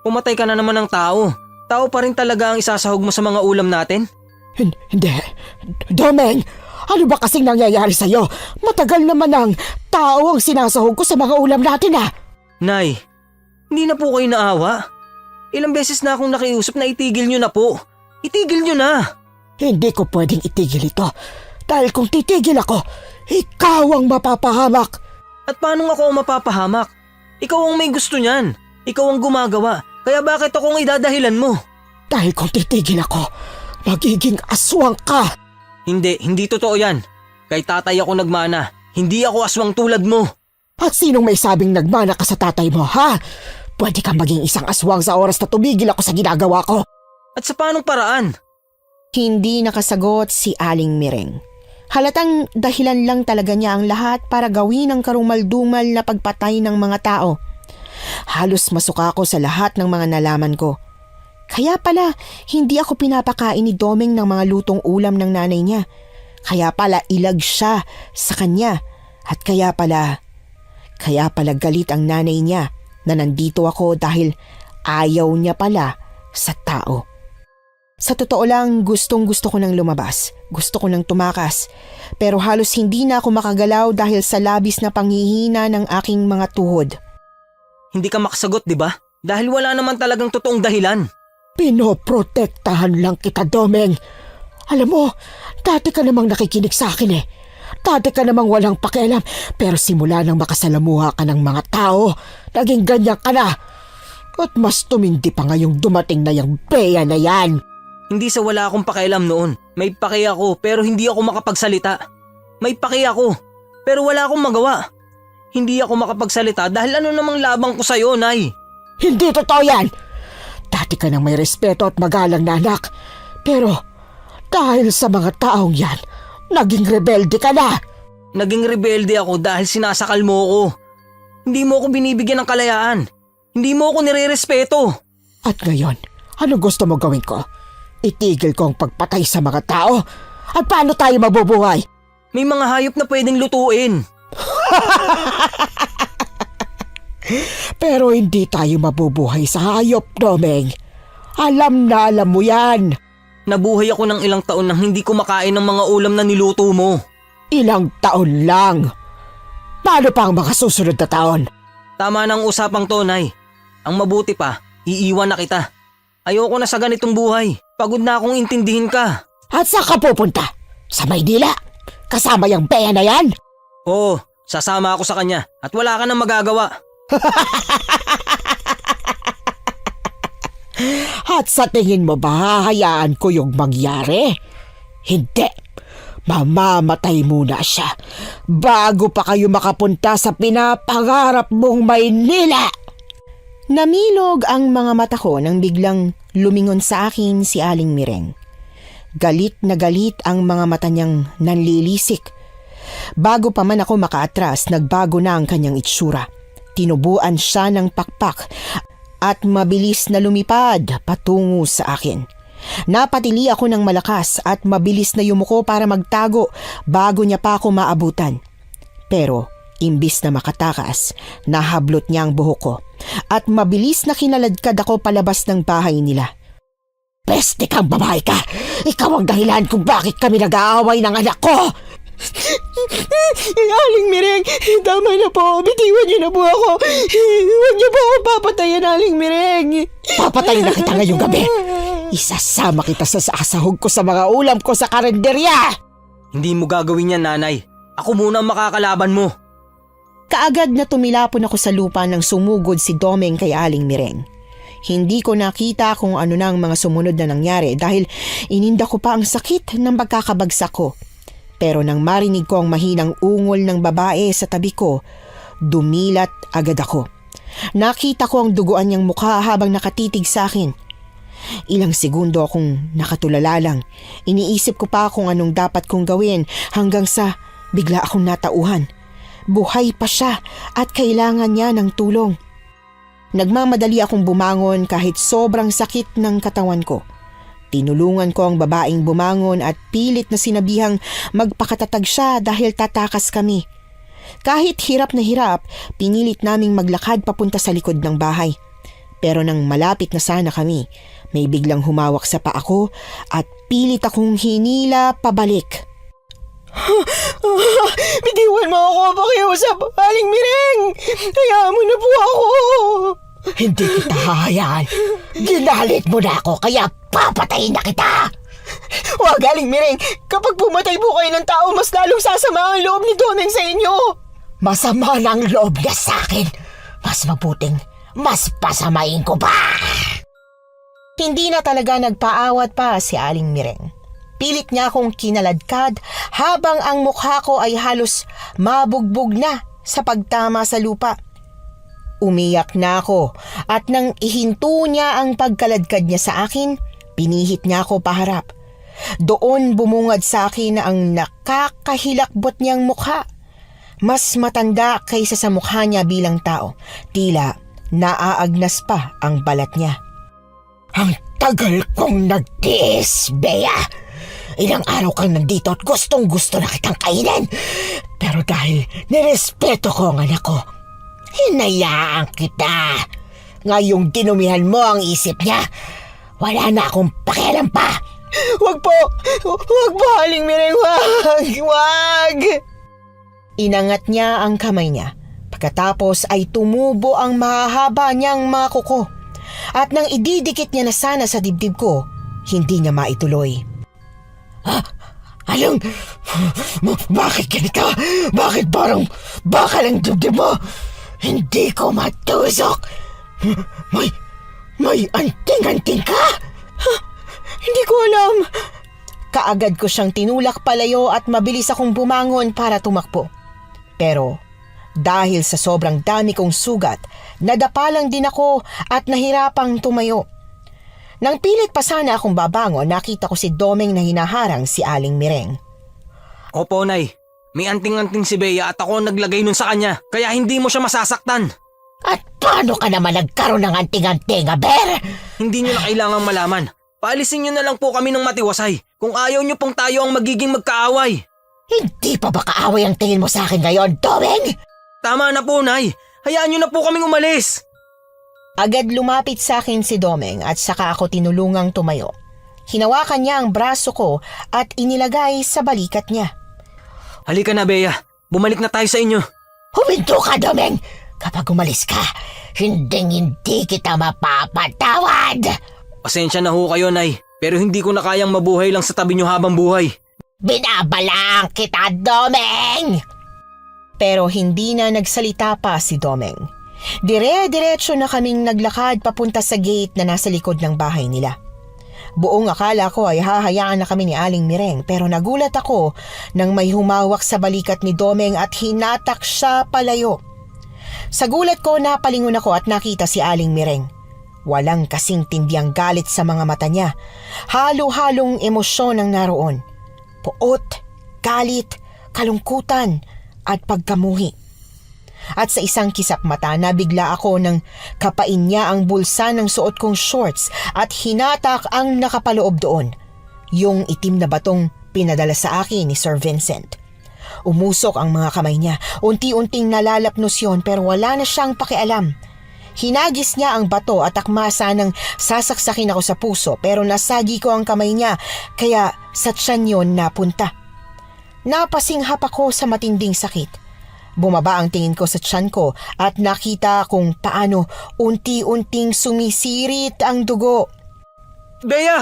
pumatay ka na naman ng tao. Tao pa rin talaga ang isasahog mo sa mga ulam natin? Hindi. Domeng, ano ba kasing nangyayari sa'yo? Matagal naman ang tao ang sinasahog ko sa mga ulam natin Nay, hindi na po kayo naawa. Ilang beses na akong nakiusap na itigil nyo na po. Itigil nyo na. Hindi ko pwedeng itigil ito. Dahil kung titigil ako, ikaw ang mapapahamak. At paano ako ang mapapahamak? Ikaw ang may gusto niyan. Ikaw ang gumagawa. Kaya bakit akong idadahilan mo? Dahil kung titigil ako, magiging aswang ka. Hindi totoo yan. Kay tatay ako nagmana. Hindi ako aswang tulad mo. At sinong may sabing nagmana ka sa tatay mo, ha? Pwede kang maging isang aswang sa oras na tumigil ako sa ginagawa ko. At sa paanong paraan? Hindi nakasagot si Aling Mireng. Halatang dahilan lang talaga niya ang lahat para gawin ang karumaldumal na pagpatay ng mga tao. Halos masuka ako sa lahat ng mga nalaman ko. Kaya pala, hindi ako pinapakain ni Domeng ng mga lutong ulam ng nanay niya. Kaya pala ilag siya sa kanya. At kaya pala galit ang nanay niya na nandito ako dahil ayaw niya pala sa tao. Sa totoo lang, gustong-gusto ko nang lumabas. Gusto ko nang tumakas. Pero halos hindi na ako makagalaw dahil sa labis na panghihina ng aking mga tuhod. Hindi ka makasagot, di ba? Dahil wala naman talagang totoong dahilan. Pinoprotektahan lang kita, Domeng. Alam mo, dati ka namang nakikinig sa akin Dati ka namang walang pakialam, pero simula nang makasalamuha ka ng mga tao, naging ganyan ka na. At mas tumindi pa ngayong dumating na yung Bea na yan. Hindi sa wala akong pakialam noon. May paki ako pero hindi ako makapagsalita. May paki ako pero wala akong magawa. Hindi ako makapagsalita dahil ano namang labang ko sa'yo, Nay? Hindi totoo yan. Dati ka nang may respeto at magalang na anak. Pero dahil sa mga taong yan, naging rebelde ka na. Naging rebelde ako dahil sinasakal mo ako. Hindi mo ako binibigyan ng kalayaan. Hindi mo ako nire-respeto. At ngayon, ano gusto mo gawin ko? Itigil ko ang pagpatay sa mga tao? At paano tayo mabubuhay? May mga hayop na pwedeng lutuin. Pero hindi tayo mabubuhay sa hayop, Domeng. Alam na alam mo yan. Nabuhay ako ng ilang taon nang hindi kumakain ng mga ulam na niluto mo. Ilang taon lang. Paano pa ang mga susunod na taon? Tama na ang usapang to, Nay. Ang mabuti pa, iiwan na kita. Ayoko na sa ganitong buhay. Pagod na akong intindihin ka. At saan ka pupunta? Sa Maynila? Kasama yung Bea na yan? Oo, sasama ako sa kanya at wala ka nang magagawa. At sa tingin mo ba hahayaan ko yung mangyari? Hindi. Mamamatay muna siya bago pa kayo makapunta sa pinapangarap mong Maynila. Namilog ang mga mata ko nang biglang lumingon sa akin si Aling Mireng. Galit na galit ang mga mata niyang nanlilisik. Bago pa man ako makaatras, nagbago na ang kanyang itsura. Tinubuan siya ng pakpak at mabilis na lumipad patungo sa akin. Napatili ako ng malakas at mabilis na yumuko para magtago bago niya pa ako maabutan. Pero imbis na makatakas, nahablot niya ang buhok ko at mabilis na kinaladkad ako palabas ng bahay nila. Peste kang babae ka! Ikaw ang dahilan kung bakit kami nag-aaway ng anak ko! Aling Mireng, tama na po. Bitiwan niyo na po ako. Huwag niyo po ako papatayin, Aling Mireng. Papatayin na kita ngayong gabi. Isasama kita sa sasahog ko sa mga ulam ko sa karinderya. Hindi mo gagawin yan, Nanay. Ako muna ang makakalaban mo. Kaagad na tumilapon ako sa lupa nang sumugod si Domeng kay Aling Mireng. Hindi ko nakita kung ano na ang mga sumunod na nangyari dahil ininda ko pa ang sakit ng pagkakabagsak ko. Pero nang marinig ko ang mahinang ungol ng babae sa tabi ko, dumilat agad ako. Nakita ko ang duguan niyang mukha habang nakatitig sa akin. Ilang segundo akong nakatulala lang. Iniisip ko pa kung anong dapat kong gawin hanggang sa bigla akong natauhan. Buhay pa siya at kailangan niya ng tulong. Nagmamadali akong bumangon kahit sobrang sakit ng katawan ko. Tinulungan ko ang babaeng bumangon at pilit na sinabihang magpakatatag siya dahil tatakas kami. Kahit hirap na hirap, pinilit naming maglakad papunta sa likod ng bahay. Pero nang malapit na sana kami, may biglang humawak sa paa ko at pilit akong hinila pabalik. Bitiwan mo ako, pakiusap, Aling Mireng! Hayaan mo na po ako! Hindi kita hahayaan. Ginalit mo na ako kaya papatayin na kita. Wag, Aling Mireng! Kapag pumatay po kayo ng tao, mas lalong sasama ang loob ni Domeng sa inyo! Masama na ang loob niya sa akin. Mas mabuting, mas pasamain ko pa. Hindi na talaga nagpaawat pa si Aling Mireng. Pilit niya akong kinaladkad habang ang mukha ko ay halos mabugbog na sa pagtama sa lupa. Umiyak na ako at nang ihinto niya ang pagkaladkad niya sa akin, pinihit niya ako paharap. Doon bumungad sa akin na ang nakakahilakbot niyang mukha. Mas matanda kaysa sa mukha niya bilang tao. Tila naaagnas pa ang balat niya. Ang tagal kong nagtiis, Bea. Ilang araw kang nandito at gustong-gusto na kitang kainin. Pero dahil nirespeto ko ang anak ko, hinayaan kita. Ngayong dinumihan mo ang isip niya, wala na akong pakialam pa. Wag po! Wag po, Aling Mireng! Wag! Inangat niya ang kamay niya. Pagkatapos ay tumubo ang mahahaba niyang mga kuko. At nang ididikit niya na sana sa dibdib ko, hindi niya maituloy. Anong? Bakit ganito? Bakit parang bakal ang dibdib mo? Hindi ko matusok. May anting-anting ka? Hindi ko alam. Kaagad ko siyang tinulak palayo at mabilis akong bumangon para tumakbo. Pero dahil sa sobrang dami kong sugat, nadapa lang din ako at nahirapang tumayo. Nang pilit pa sana akong babangon, nakita ko si Domeng na hinaharang si Aling Mireng. Opo, Nay. May anting-anting si Bea at ako ang naglagay nun sa kanya, kaya hindi mo siya masasaktan. At paano ka naman nagkaroon ng anting-anting, Aber? Hindi nyo na kailangang malaman. Paalisin nyo na lang po kami ng matiwasay kung ayaw nyo pong tayo ang magiging magkaaway. Hindi pa ba kaaway ang tingin mo sa akin ngayon, Domeng? Tama na po, Nay. Hayaan nyo na po kaming umalis. Agad lumapit sa akin si Domeng at saka ako tinulungang tumayo. Hinawakan niya ang braso ko at inilagay sa balikat niya. Halika na, Bea. Bumalik na tayo sa inyo. Huminto ka, Domeng! Kapag umalis ka, hindi kita mapapatawad! Pasensya na ho kayo, Nay. Pero hindi ko na kayang mabuhay lang sa tabi nyo habang buhay. Binabalaan kita, Domeng! Pero hindi na nagsalita pa si Domeng. Dire-diretso na kaming naglakad papunta sa gate na nasa likod ng bahay nila. Buong akala ko ay hahayaan na kami ni Aling Mireng pero nagulat ako nang may humawak sa balikat ni Domeng at hinatak siya palayo. Sa gulat ko napalingon ako at nakita si Aling Mireng. Walang kasing tindiang galit sa mga mata niya. Halo-halong emosyon ang naroon. Puot, galit, kalungkutan at pagkamuhi. At sa isang kisap mata nabigla ako nang kapain niya ang bulsa ng suot kong shorts at hinatak ang nakapaloob doon, yung itim na batong pinadala sa akin ni Sir Vincent. Umusok ang mga kamay niya, unti-unting nalalapnos yon pero wala na siyang pakialam. Hinagis niya ang bato at akmasa nang sasaksakin ako sa puso pero nasagi ko ang kamay niya kaya sa tiyan yon napunta. Napasinghap ako sa matinding sakit. Bumaba ang tingin ko sa tiyan ko at nakita kung paano unti-unting sumisirit ang dugo. Bea!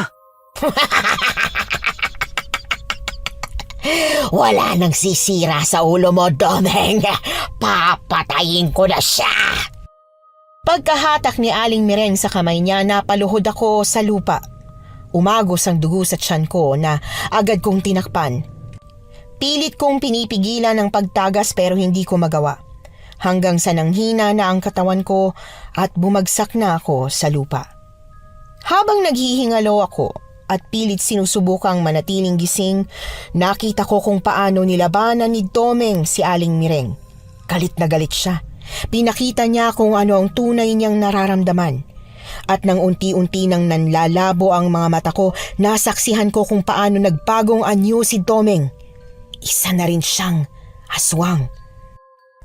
Wala nang sisira sa ulo mo, Domeng. Papatayin ko na siya. Pagkahatak ni Aling Mireng sa kamay niya, napaluhod ako sa lupa. Umagos ang dugo sa tiyan ko na agad kong tinakpan. Pilit kong pinipigilan ang pagtagas pero hindi ko magawa. Hanggang sa nanghina na ang katawan ko at bumagsak na ako sa lupa. Habang naghihingalo ako at pilit sinusubukang manatiling gising, nakita ko kung paano nilabanan ni Domeng si Aling Mireng. Galit na galit siya. Pinakita niya kung ano ang tunay niyang nararamdaman. At nang unti-unti nang nanlalabo ang mga mata ko, nasaksihan ko kung paano nagbagong anyo si Domeng. Isa na rin siyang aswang.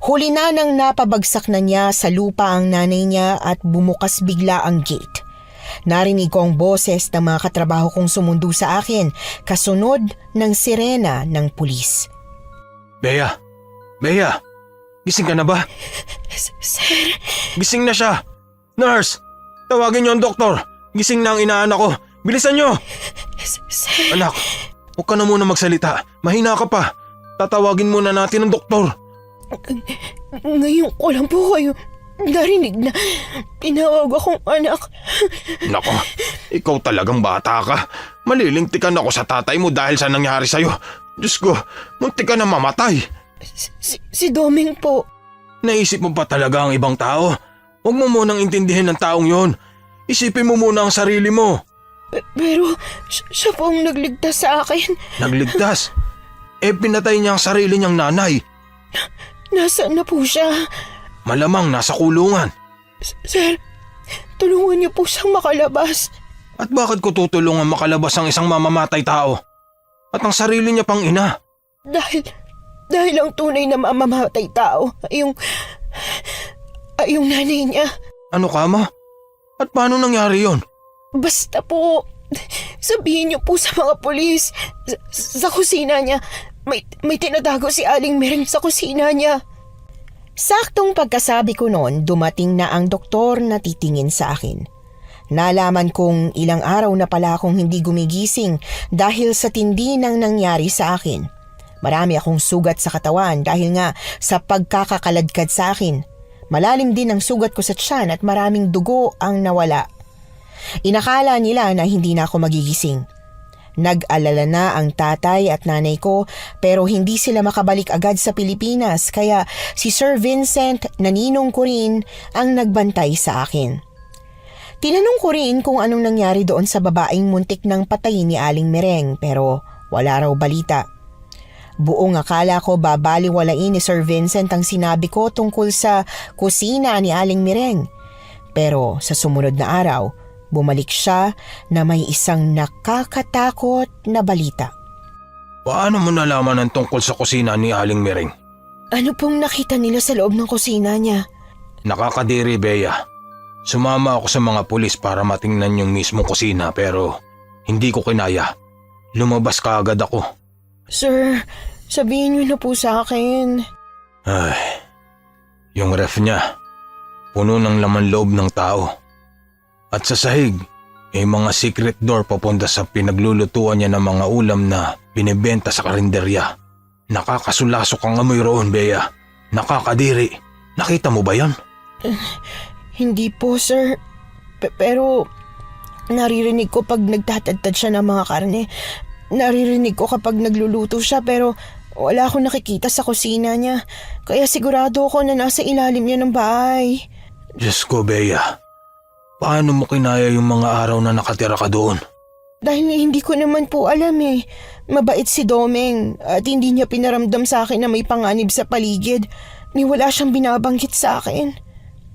Huli na nang napabagsak na niya sa lupa ang nanay niya at bumukas bigla ang gate. Narinig ko ang boses ng mga katrabaho kong sumundo sa akin, kasunod ng sirena ng pulis. Bea! Bea! Gising ka na ba? Sir, Gising na siya! Nurse! Tawagin niyo ang doktor! Gising na ang inaanak ko! Bilisan niyo! sir, Anak, huwag ka na muna magsalita. Mahina ka pa. Tatawagin muna natin ang doktor. ngayon ko lang po kayo narinig na tinawag akong anak. Nako, ikaw talagang bata ka. Malilintikan ako sa tatay mo dahil sa nangyari sa'yo. Diyos ko, muntik ka na mamatay. Si Domeng po. Naisip mo pa talaga ang ibang tao? Huwag mo munang intindihin ng taong yon. Isipin mo muna ang sarili mo. Pero siya po ang nagligtas sa akin. Nagligtas? Pinatay niya ang sarili niyang nanay. Nasaan na po siya? Malamang nasa kulungan. Sir, tulungan niyo po siyang makalabas. At bakit ko tutulungan makalabas ang isang mamamatay tao? At ang sarili niya pang ina? Dahil ang tunay na mamamatay tao ay yung nanay niya. Ano ka ma? At paano nangyari yon? Basta po, sabihin niyo po sa mga pulis. Sa kusina niya, may tinatago si Aling Mireng sa kusina niya. Saktong pagkasabi ko noon, dumating na ang doktor na titingin sa akin. Nalaman kong ilang araw na pala akong hindi gumigising dahil sa tindi ng nangyari sa akin. Marami akong sugat sa katawan dahil nga sa pagkakakaladkad sa akin. Malalim din ang sugat ko sa tiyan at maraming dugo ang nawala. Inakala nila na hindi na ako magigising. Nag-alala na ang tatay at nanay ko pero hindi sila makabalik agad sa Pilipinas kaya si Sir Vincent na ninong ko rin ang nagbantay sa akin. Tinanong ko rin kung anong nangyari doon sa babaeng muntik ng patayin ni Aling Mireng pero wala raw balita. Buong akala ko babaliwalain ni Sir Vincent ang sinabi ko tungkol sa kusina ni Aling Mireng. Pero sa sumunod na araw, bumalik siya na may isang nakakatakot na balita. Paano mo nalaman ang tungkol sa kusina ni Aling Mireng? Ano pong nakita nila sa loob ng kusina niya? Nakakadiri, Bea. Sumama ako sa mga pulis para matingnan yung mismong kusina pero hindi ko kinaya. Lumabas ka agad ako. Sir, sabihin niyo na po sa akin. Ay, yung ref niya, puno ng laman loob ng tao. At sa sahig, may mga secret door papunta sa pinaglulutuan niya ng mga ulam na binibenta sa karinderya. Nakakasulasok ang amoy roon, Bea. Nakakadiri. Nakita mo ba yan? Hindi po, sir. Pero naririnig ko pag nagtatadtad siya ng mga karne. Naririnig ko kapag nagluluto siya pero wala akong nakikita sa kusina niya. Kaya sigurado ako na nasa ilalim niya ng bahay. Diyos ko, Bea. Paano mo kinaya yung mga araw na nakatira ka doon? Dahil hindi ko naman po alam eh. Mabait si Domeng at hindi niya pinaramdam sa akin na may panganib sa paligid. Ni wala siyang binabanggit sa akin.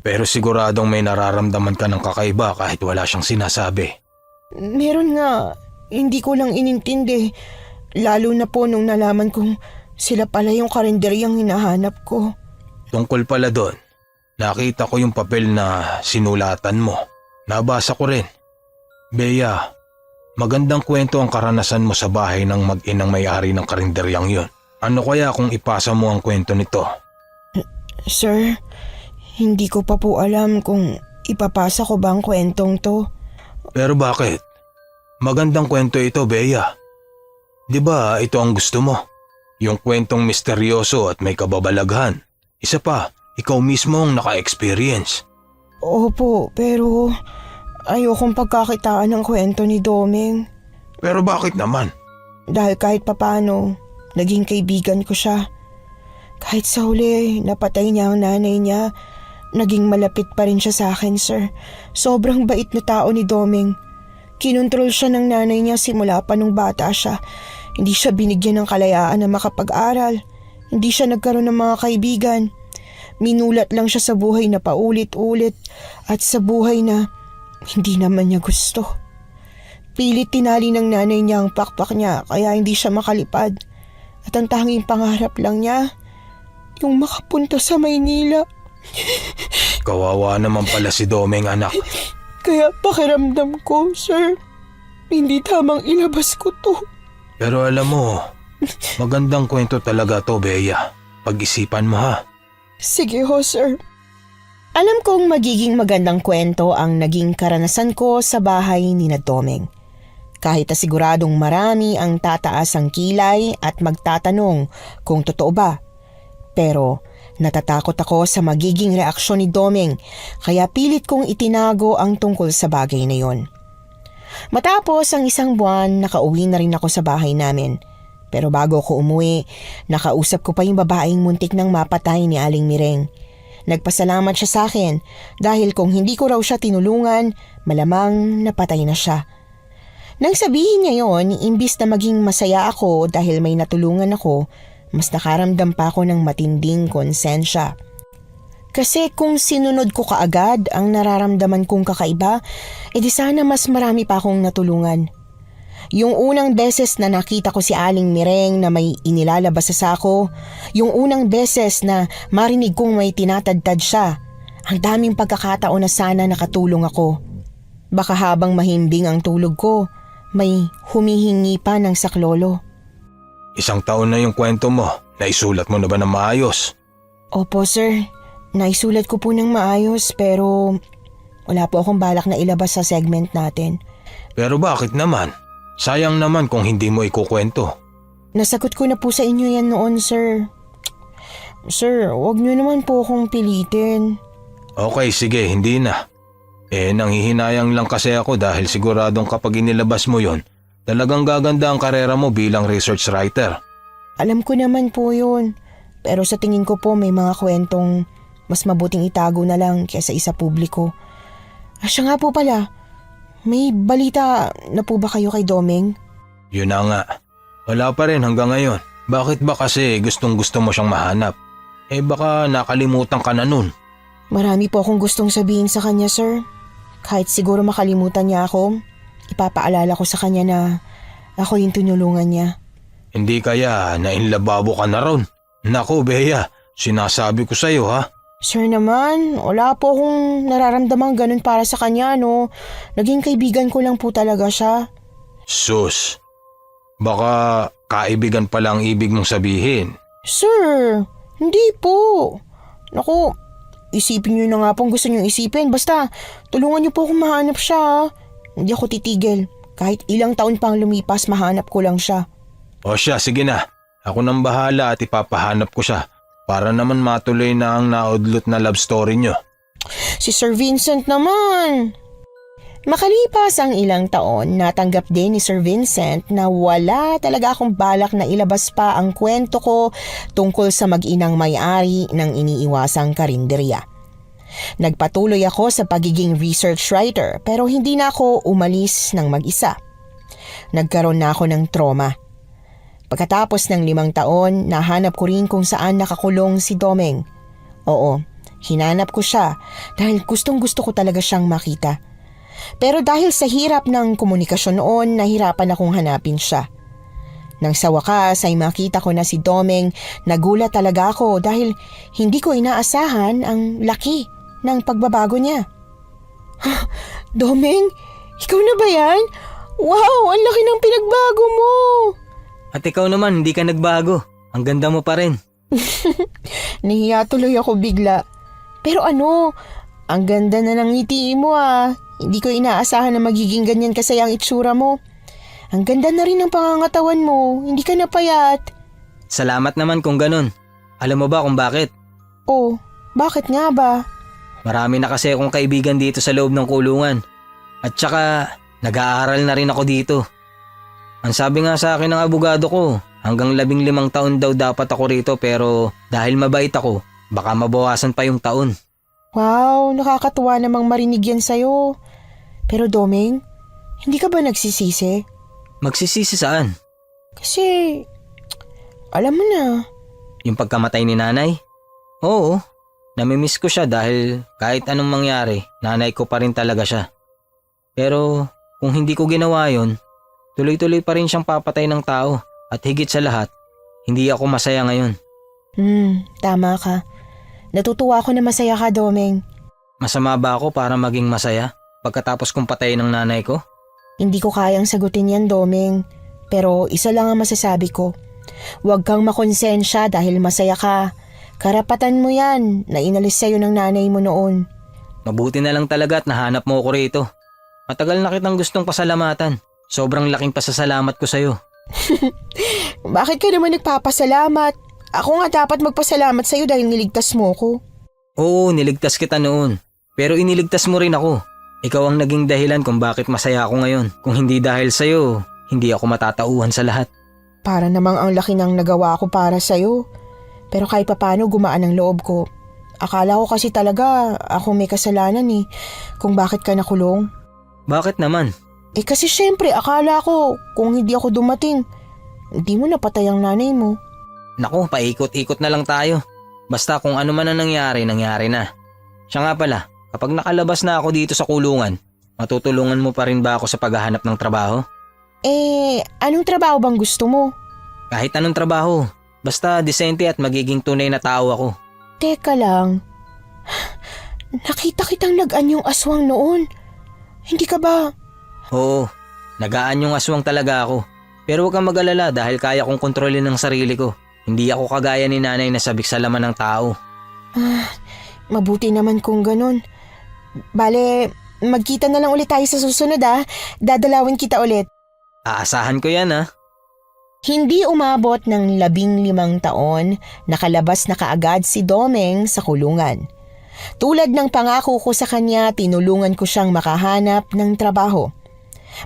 Pero siguradong may nararamdaman ka ng kakaiba kahit wala siyang sinasabi. Meron nga. Hindi ko lang inintindi. Lalo na po nung nalaman kong sila pala yung karinderyang hinahanap ko. Tungkol pala doon, nakita ko yung papel na sinulatan mo. Nabasa ko rin. Bea, magandang kwento ang karanasan mo sa bahay ng mag-inang may-ari ng karinderyang yon. Ano kaya kung ipasa mo ang kwento nito? Sir, hindi ko pa po alam kung ipapasa ko ba ang kwentong to. Pero bakit? Magandang kwento ito, Bea. Di ba ito ang gusto mo? Yung kwentong misteryoso at may kababalaghan. Isa pa, ikaw mismo ang naka-experience. Opo, pero ayokong pagkakitaan ng kwento ni Domeng. Pero bakit naman? Dahil kahit papano, naging kaibigan ko siya. Kahit sa huli, napatay niya ang nanay niya, naging malapit pa rin siya sa akin, sir. Sobrang bait na tao ni Domeng. Kinontrol siya ng nanay niya simula pa nung bata siya. Hindi siya binigyan ng kalayaan na makapag-aral. Hindi siya nagkaroon ng mga kaibigan. Minulat lang siya sa buhay na paulit-ulit at sa buhay na hindi naman niya gusto. Pilit tinali ng nanay niya ang pakpak niya kaya hindi siya makalipad. At ang tanging pangarap lang niya, yung makapunta sa Maynila. Kawawa naman pala si Domeng, anak. Kaya pakiramdam ko, sir, hindi tamang ilabas ko to. Pero alam mo, magandang kwento talaga to, Bea. Pag-isipan mo ha. Sige ho, sir. Alam kong magiging magandang kwento ang naging karanasan ko sa bahay ni na Domeng. Kahit na siguradong marami ang tataas ang kilay at magtatanong kung totoo ba. Pero natatakot ako sa magiging reaksyon ni Domeng kaya pilit kong itinago ang tungkol sa bagay na yon. Matapos ang 1 buwan, nakauwi na rin ako sa bahay namin. Pero bago ko umuwi, nakausap ko pa yung babaeng muntik nang mapatay ni Aling Mireng. Nagpasalamat siya sa akin dahil kung hindi ko raw siya tinulungan, malamang napatay na siya. Nang sabihin niya yon, imbis na maging masaya ako dahil may natulungan ako, mas nakaramdam pa ako ng matinding konsensya. Kasi kung sinunod ko kaagad ang nararamdaman kong kakaiba, edi sana mas marami pa akong natulungan. Yung unang beses na nakita ko si Aling Mireng na may inilalabas sa sako, yung unang beses na marinig kong may tinatadtad siya, ang daming pagkakataon na sana nakatulong ako. Baka habang mahimbing ang tulog ko, may humihingi pa ng saklolo. 1 taon na yung kwento mo. Naisulat mo na ba ng maayos? Opo sir, naisulat ko po ng maayos pero wala po akong balak na ilabas sa segment natin. Pero bakit naman? Sayang naman kung hindi mo ikukwento. Nasagot ko na po sa inyo yan noon, sir. Sir, wag niyo naman po akong pilitin. Okay, sige, hindi na. Nanghihinayang lang kasi ako dahil siguradong kapag inilabas mo yon, talagang gaganda ang karera mo bilang research writer. Alam ko naman po yun. Pero sa tingin ko po may mga kwentong mas mabuting itago na lang kaysa isa publiko. Siya nga po pala, may balita na po ba kayo kay Domeng? Yun na nga. Wala pa rin hanggang ngayon. Bakit ba kasi gustong gusto mo siyang mahanap? Baka nakalimutan ka na nun. Marami po akong gustong sabihin sa kanya, sir. Kahit siguro makalimutan niya ako, ipapaalala ko sa kanya na ako yung tinulungan niya. Hindi kaya nainlababo ka na ron? Naku, Bea, sinasabi ko sa'yo ha. Sir naman, wala po akong nararamdamang ganun para sa kanya, no? Naging kaibigan ko lang po talaga siya. Sus, baka kaibigan pala ang ibig mong sabihin. Sir, hindi po. Naku, isipin niyo na nga pong gusto niyong isipin. Basta, tulungan niyo po akong mahanap siya, ha? Hindi ako titigil. Kahit ilang taon pang lumipas, mahanap ko lang siya. O siya, sige na. Ako nang bahala at ipapahanap ko siya. Para naman matuloy na ang naudlot na love story niyo. Si Sir Vincent naman. Makalipas ang ilang taon, natanggap din ni Sir Vincent na wala talaga akong balak na ilabas pa ang kwento ko tungkol sa mag-inang may-ari ng iniiwasang karinderya. Nagpatuloy ako sa pagiging research writer pero hindi na ako umalis ng mag-isa. Nagkaroon na ako ng trauma. Pagkatapos ng 5 taon, nahanap ko rin kung saan nakakulong si Domeng. Oo, hinanap ko siya dahil gustong-gusto ko talaga siyang makita. Pero dahil sa hirap ng komunikasyon noon, nahirapan akong hanapin siya. Nang sa wakas ay makita ko na si Domeng, nagulat talaga ako dahil hindi ko inaasahan ang laki ng pagbabago niya. Domeng, ikaw na ba yan? Wow, ang laki ng pinagbago mo! At ikaw naman, hindi ka nagbago. Ang ganda mo pa rin. Nahiya tuloy ako bigla. Pero ano, ang ganda na ng ngiti mo ah. Hindi ko inaasahan na magiging ganyan kasaya ang itsura mo. Ang ganda na rin ng pangangatawan mo, hindi ka napayat. Salamat naman kung ganun. Alam mo ba kung bakit? Oh, bakit nga ba? Marami na kasi akong kaibigan dito sa loob ng kulungan. At saka, nag-aaral na rin ako dito. Ang sabi nga sa akin ng abogado ko, hanggang 15 taon daw dapat ako rito pero dahil mabait ako, baka mabawasan pa yung taon. Wow, nakakatuwa namang marinig yan sa'yo. Pero Domeng, Hindi ka ba nagsisisi? Magsisisi saan? Kasi, alam mo na, Yung pagkamatay ni nanay? Oo, namimiss ko siya dahil kahit anong mangyari, nanay ko pa rin talaga siya. Pero kung hindi ko ginawa yon, tuloy-tuloy pa rin siyang papatay ng tao at higit sa lahat, hindi ako masaya ngayon. Tama ka. Natutuwa ako na masaya ka, Domeng. Masama ba ako para maging masaya pagkatapos kong patayin ng nanay ko? Hindi ko kayang sagutin yan, Domeng. Pero isa lang ang masasabi ko. Huwag kang makonsensya dahil masaya ka. Karapatan mo yan na inalis sa'yo ng nanay mo noon. Mabuti na lang talaga at nahanap mo ko rito. Matagal na kitang gustong pasalamatan. Sobrang laking pasasalamat ko sa'yo. Bakit ka naman nagpapasalamat? Ako nga dapat magpasalamat sa'yo dahil niligtas mo ko. Oo, niligtas kita noon. Pero iniligtas mo rin ako. Ikaw ang naging dahilan kung bakit masaya ako ngayon. Kung hindi dahil sa'yo, hindi ako matatauhan sa lahat. Para namang ang laki ng nagawa ko para sa'yo. Pero kahit papano gumaan ang loob ko. Akala ko kasi talaga ako may kasalanan kung bakit ka nakulong. Bakit naman? Kasi syempre akala ko kung hindi ako dumating, hindi mo napatay ang nanay mo. Naku, paikot-ikot na lang tayo. Basta kung ano man ang nangyari, nangyari na. Siya nga pala, kapag nakalabas na ako dito sa kulungan, matutulungan mo pa rin ba ako sa paghahanap ng trabaho? Anong trabaho bang gusto mo? Kahit anong trabaho, basta disente at magiging tunay na tao ako. Teka lang, nakita kitang nag-anyong aswang noon. Hindi ka ba? Oo, nagaan yung aswang talaga ako. Pero huwag kang mag-alala dahil kaya kong kontrolin ang sarili ko. Hindi ako kagaya ni nanay na sabik sa laman ng tao. Mabuti naman kung ganun. Bale, magkita na lang ulit tayo sa susunod Dadalawin kita ulit. Aasahan ko yan Hindi umabot ng 15 taon, nakalabas na kaagad si Domeng sa kulungan. Tulad ng pangako ko sa kanya, tinulungan ko siyang makahanap ng trabaho.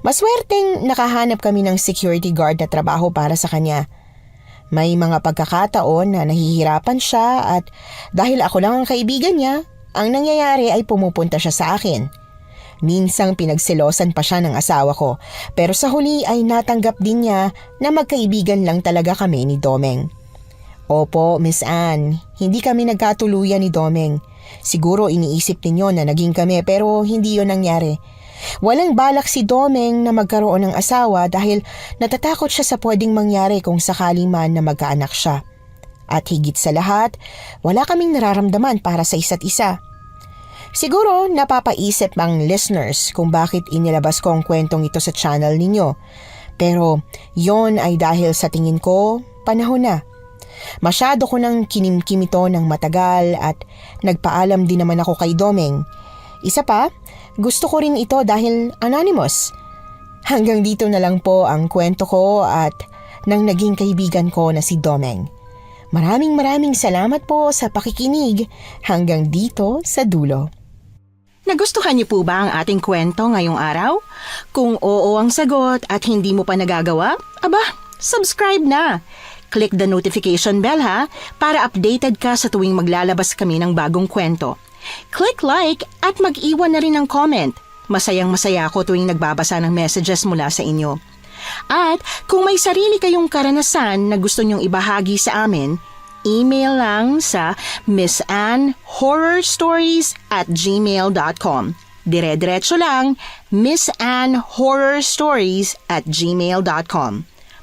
Maswerteng nakahanap kami ng security guard na trabaho para sa kanya. May mga pagkakataon na nahihirapan siya at dahil ako lang ang kaibigan niya, ang nangyayari ay pumupunta siya sa akin. Minsang pinagselosan pa siya ng asawa ko, pero sa huli ay natanggap din niya na magkaibigan lang talaga kami ni Domeng. Opo, Miss Anne, hindi kami nagkatuluyan ni Domeng. Siguro iniisip ninyo na naging kami pero hindi yon nangyari. Walang balak si Domeng na magkaroon ng asawa dahil natatakot siya sa pwedeng mangyari kung sakali man na magkaanak siya. At higit sa lahat, wala kaming nararamdaman para sa isa't isa. Siguro napapaisip ang listeners kung bakit inilabas ko ang kwentong ito sa channel ninyo. Pero yon ay dahil sa tingin ko, panahon na. Masyado ko nang kinimkim ito ng matagal at nagpaalam din naman ako kay Domeng. Isa pa, gusto ko rin ito dahil anonymous. Hanggang dito na lang po ang kwento ko at ng naging kaibigan ko na si Domeng. Maraming salamat po sa pakikinig hanggang dito sa dulo. Nagustuhan niyo po ba ang ating kwento ngayong araw? Kung oo ang sagot at hindi mo pa nagagawa, subscribe na. Click the notification bell para updated ka sa tuwing maglalabas kami ng bagong kwento. Click like at mag-iwan na rin ng comment. Masayang-masaya ako tuwing nagbabasa ng messages mula sa inyo. At kung may sarili kayong karanasan na gusto nyong ibahagi sa amin, email lang sa missanhorrorstories@gmail.com. Dire-diretso lang, missanhorrorstories@gmail.com.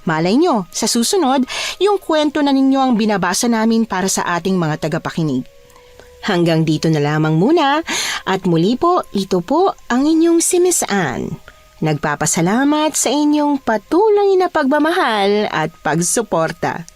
Malay nyo, sa susunod, yung kwento na ninyo ang binabasa namin para sa ating mga tagapakinig. Hanggang dito na lamang muna at muli po, ito po ang inyong si Miss Anne. Nagpapasalamat sa inyong patuloy na pagmamahal at pagsuporta.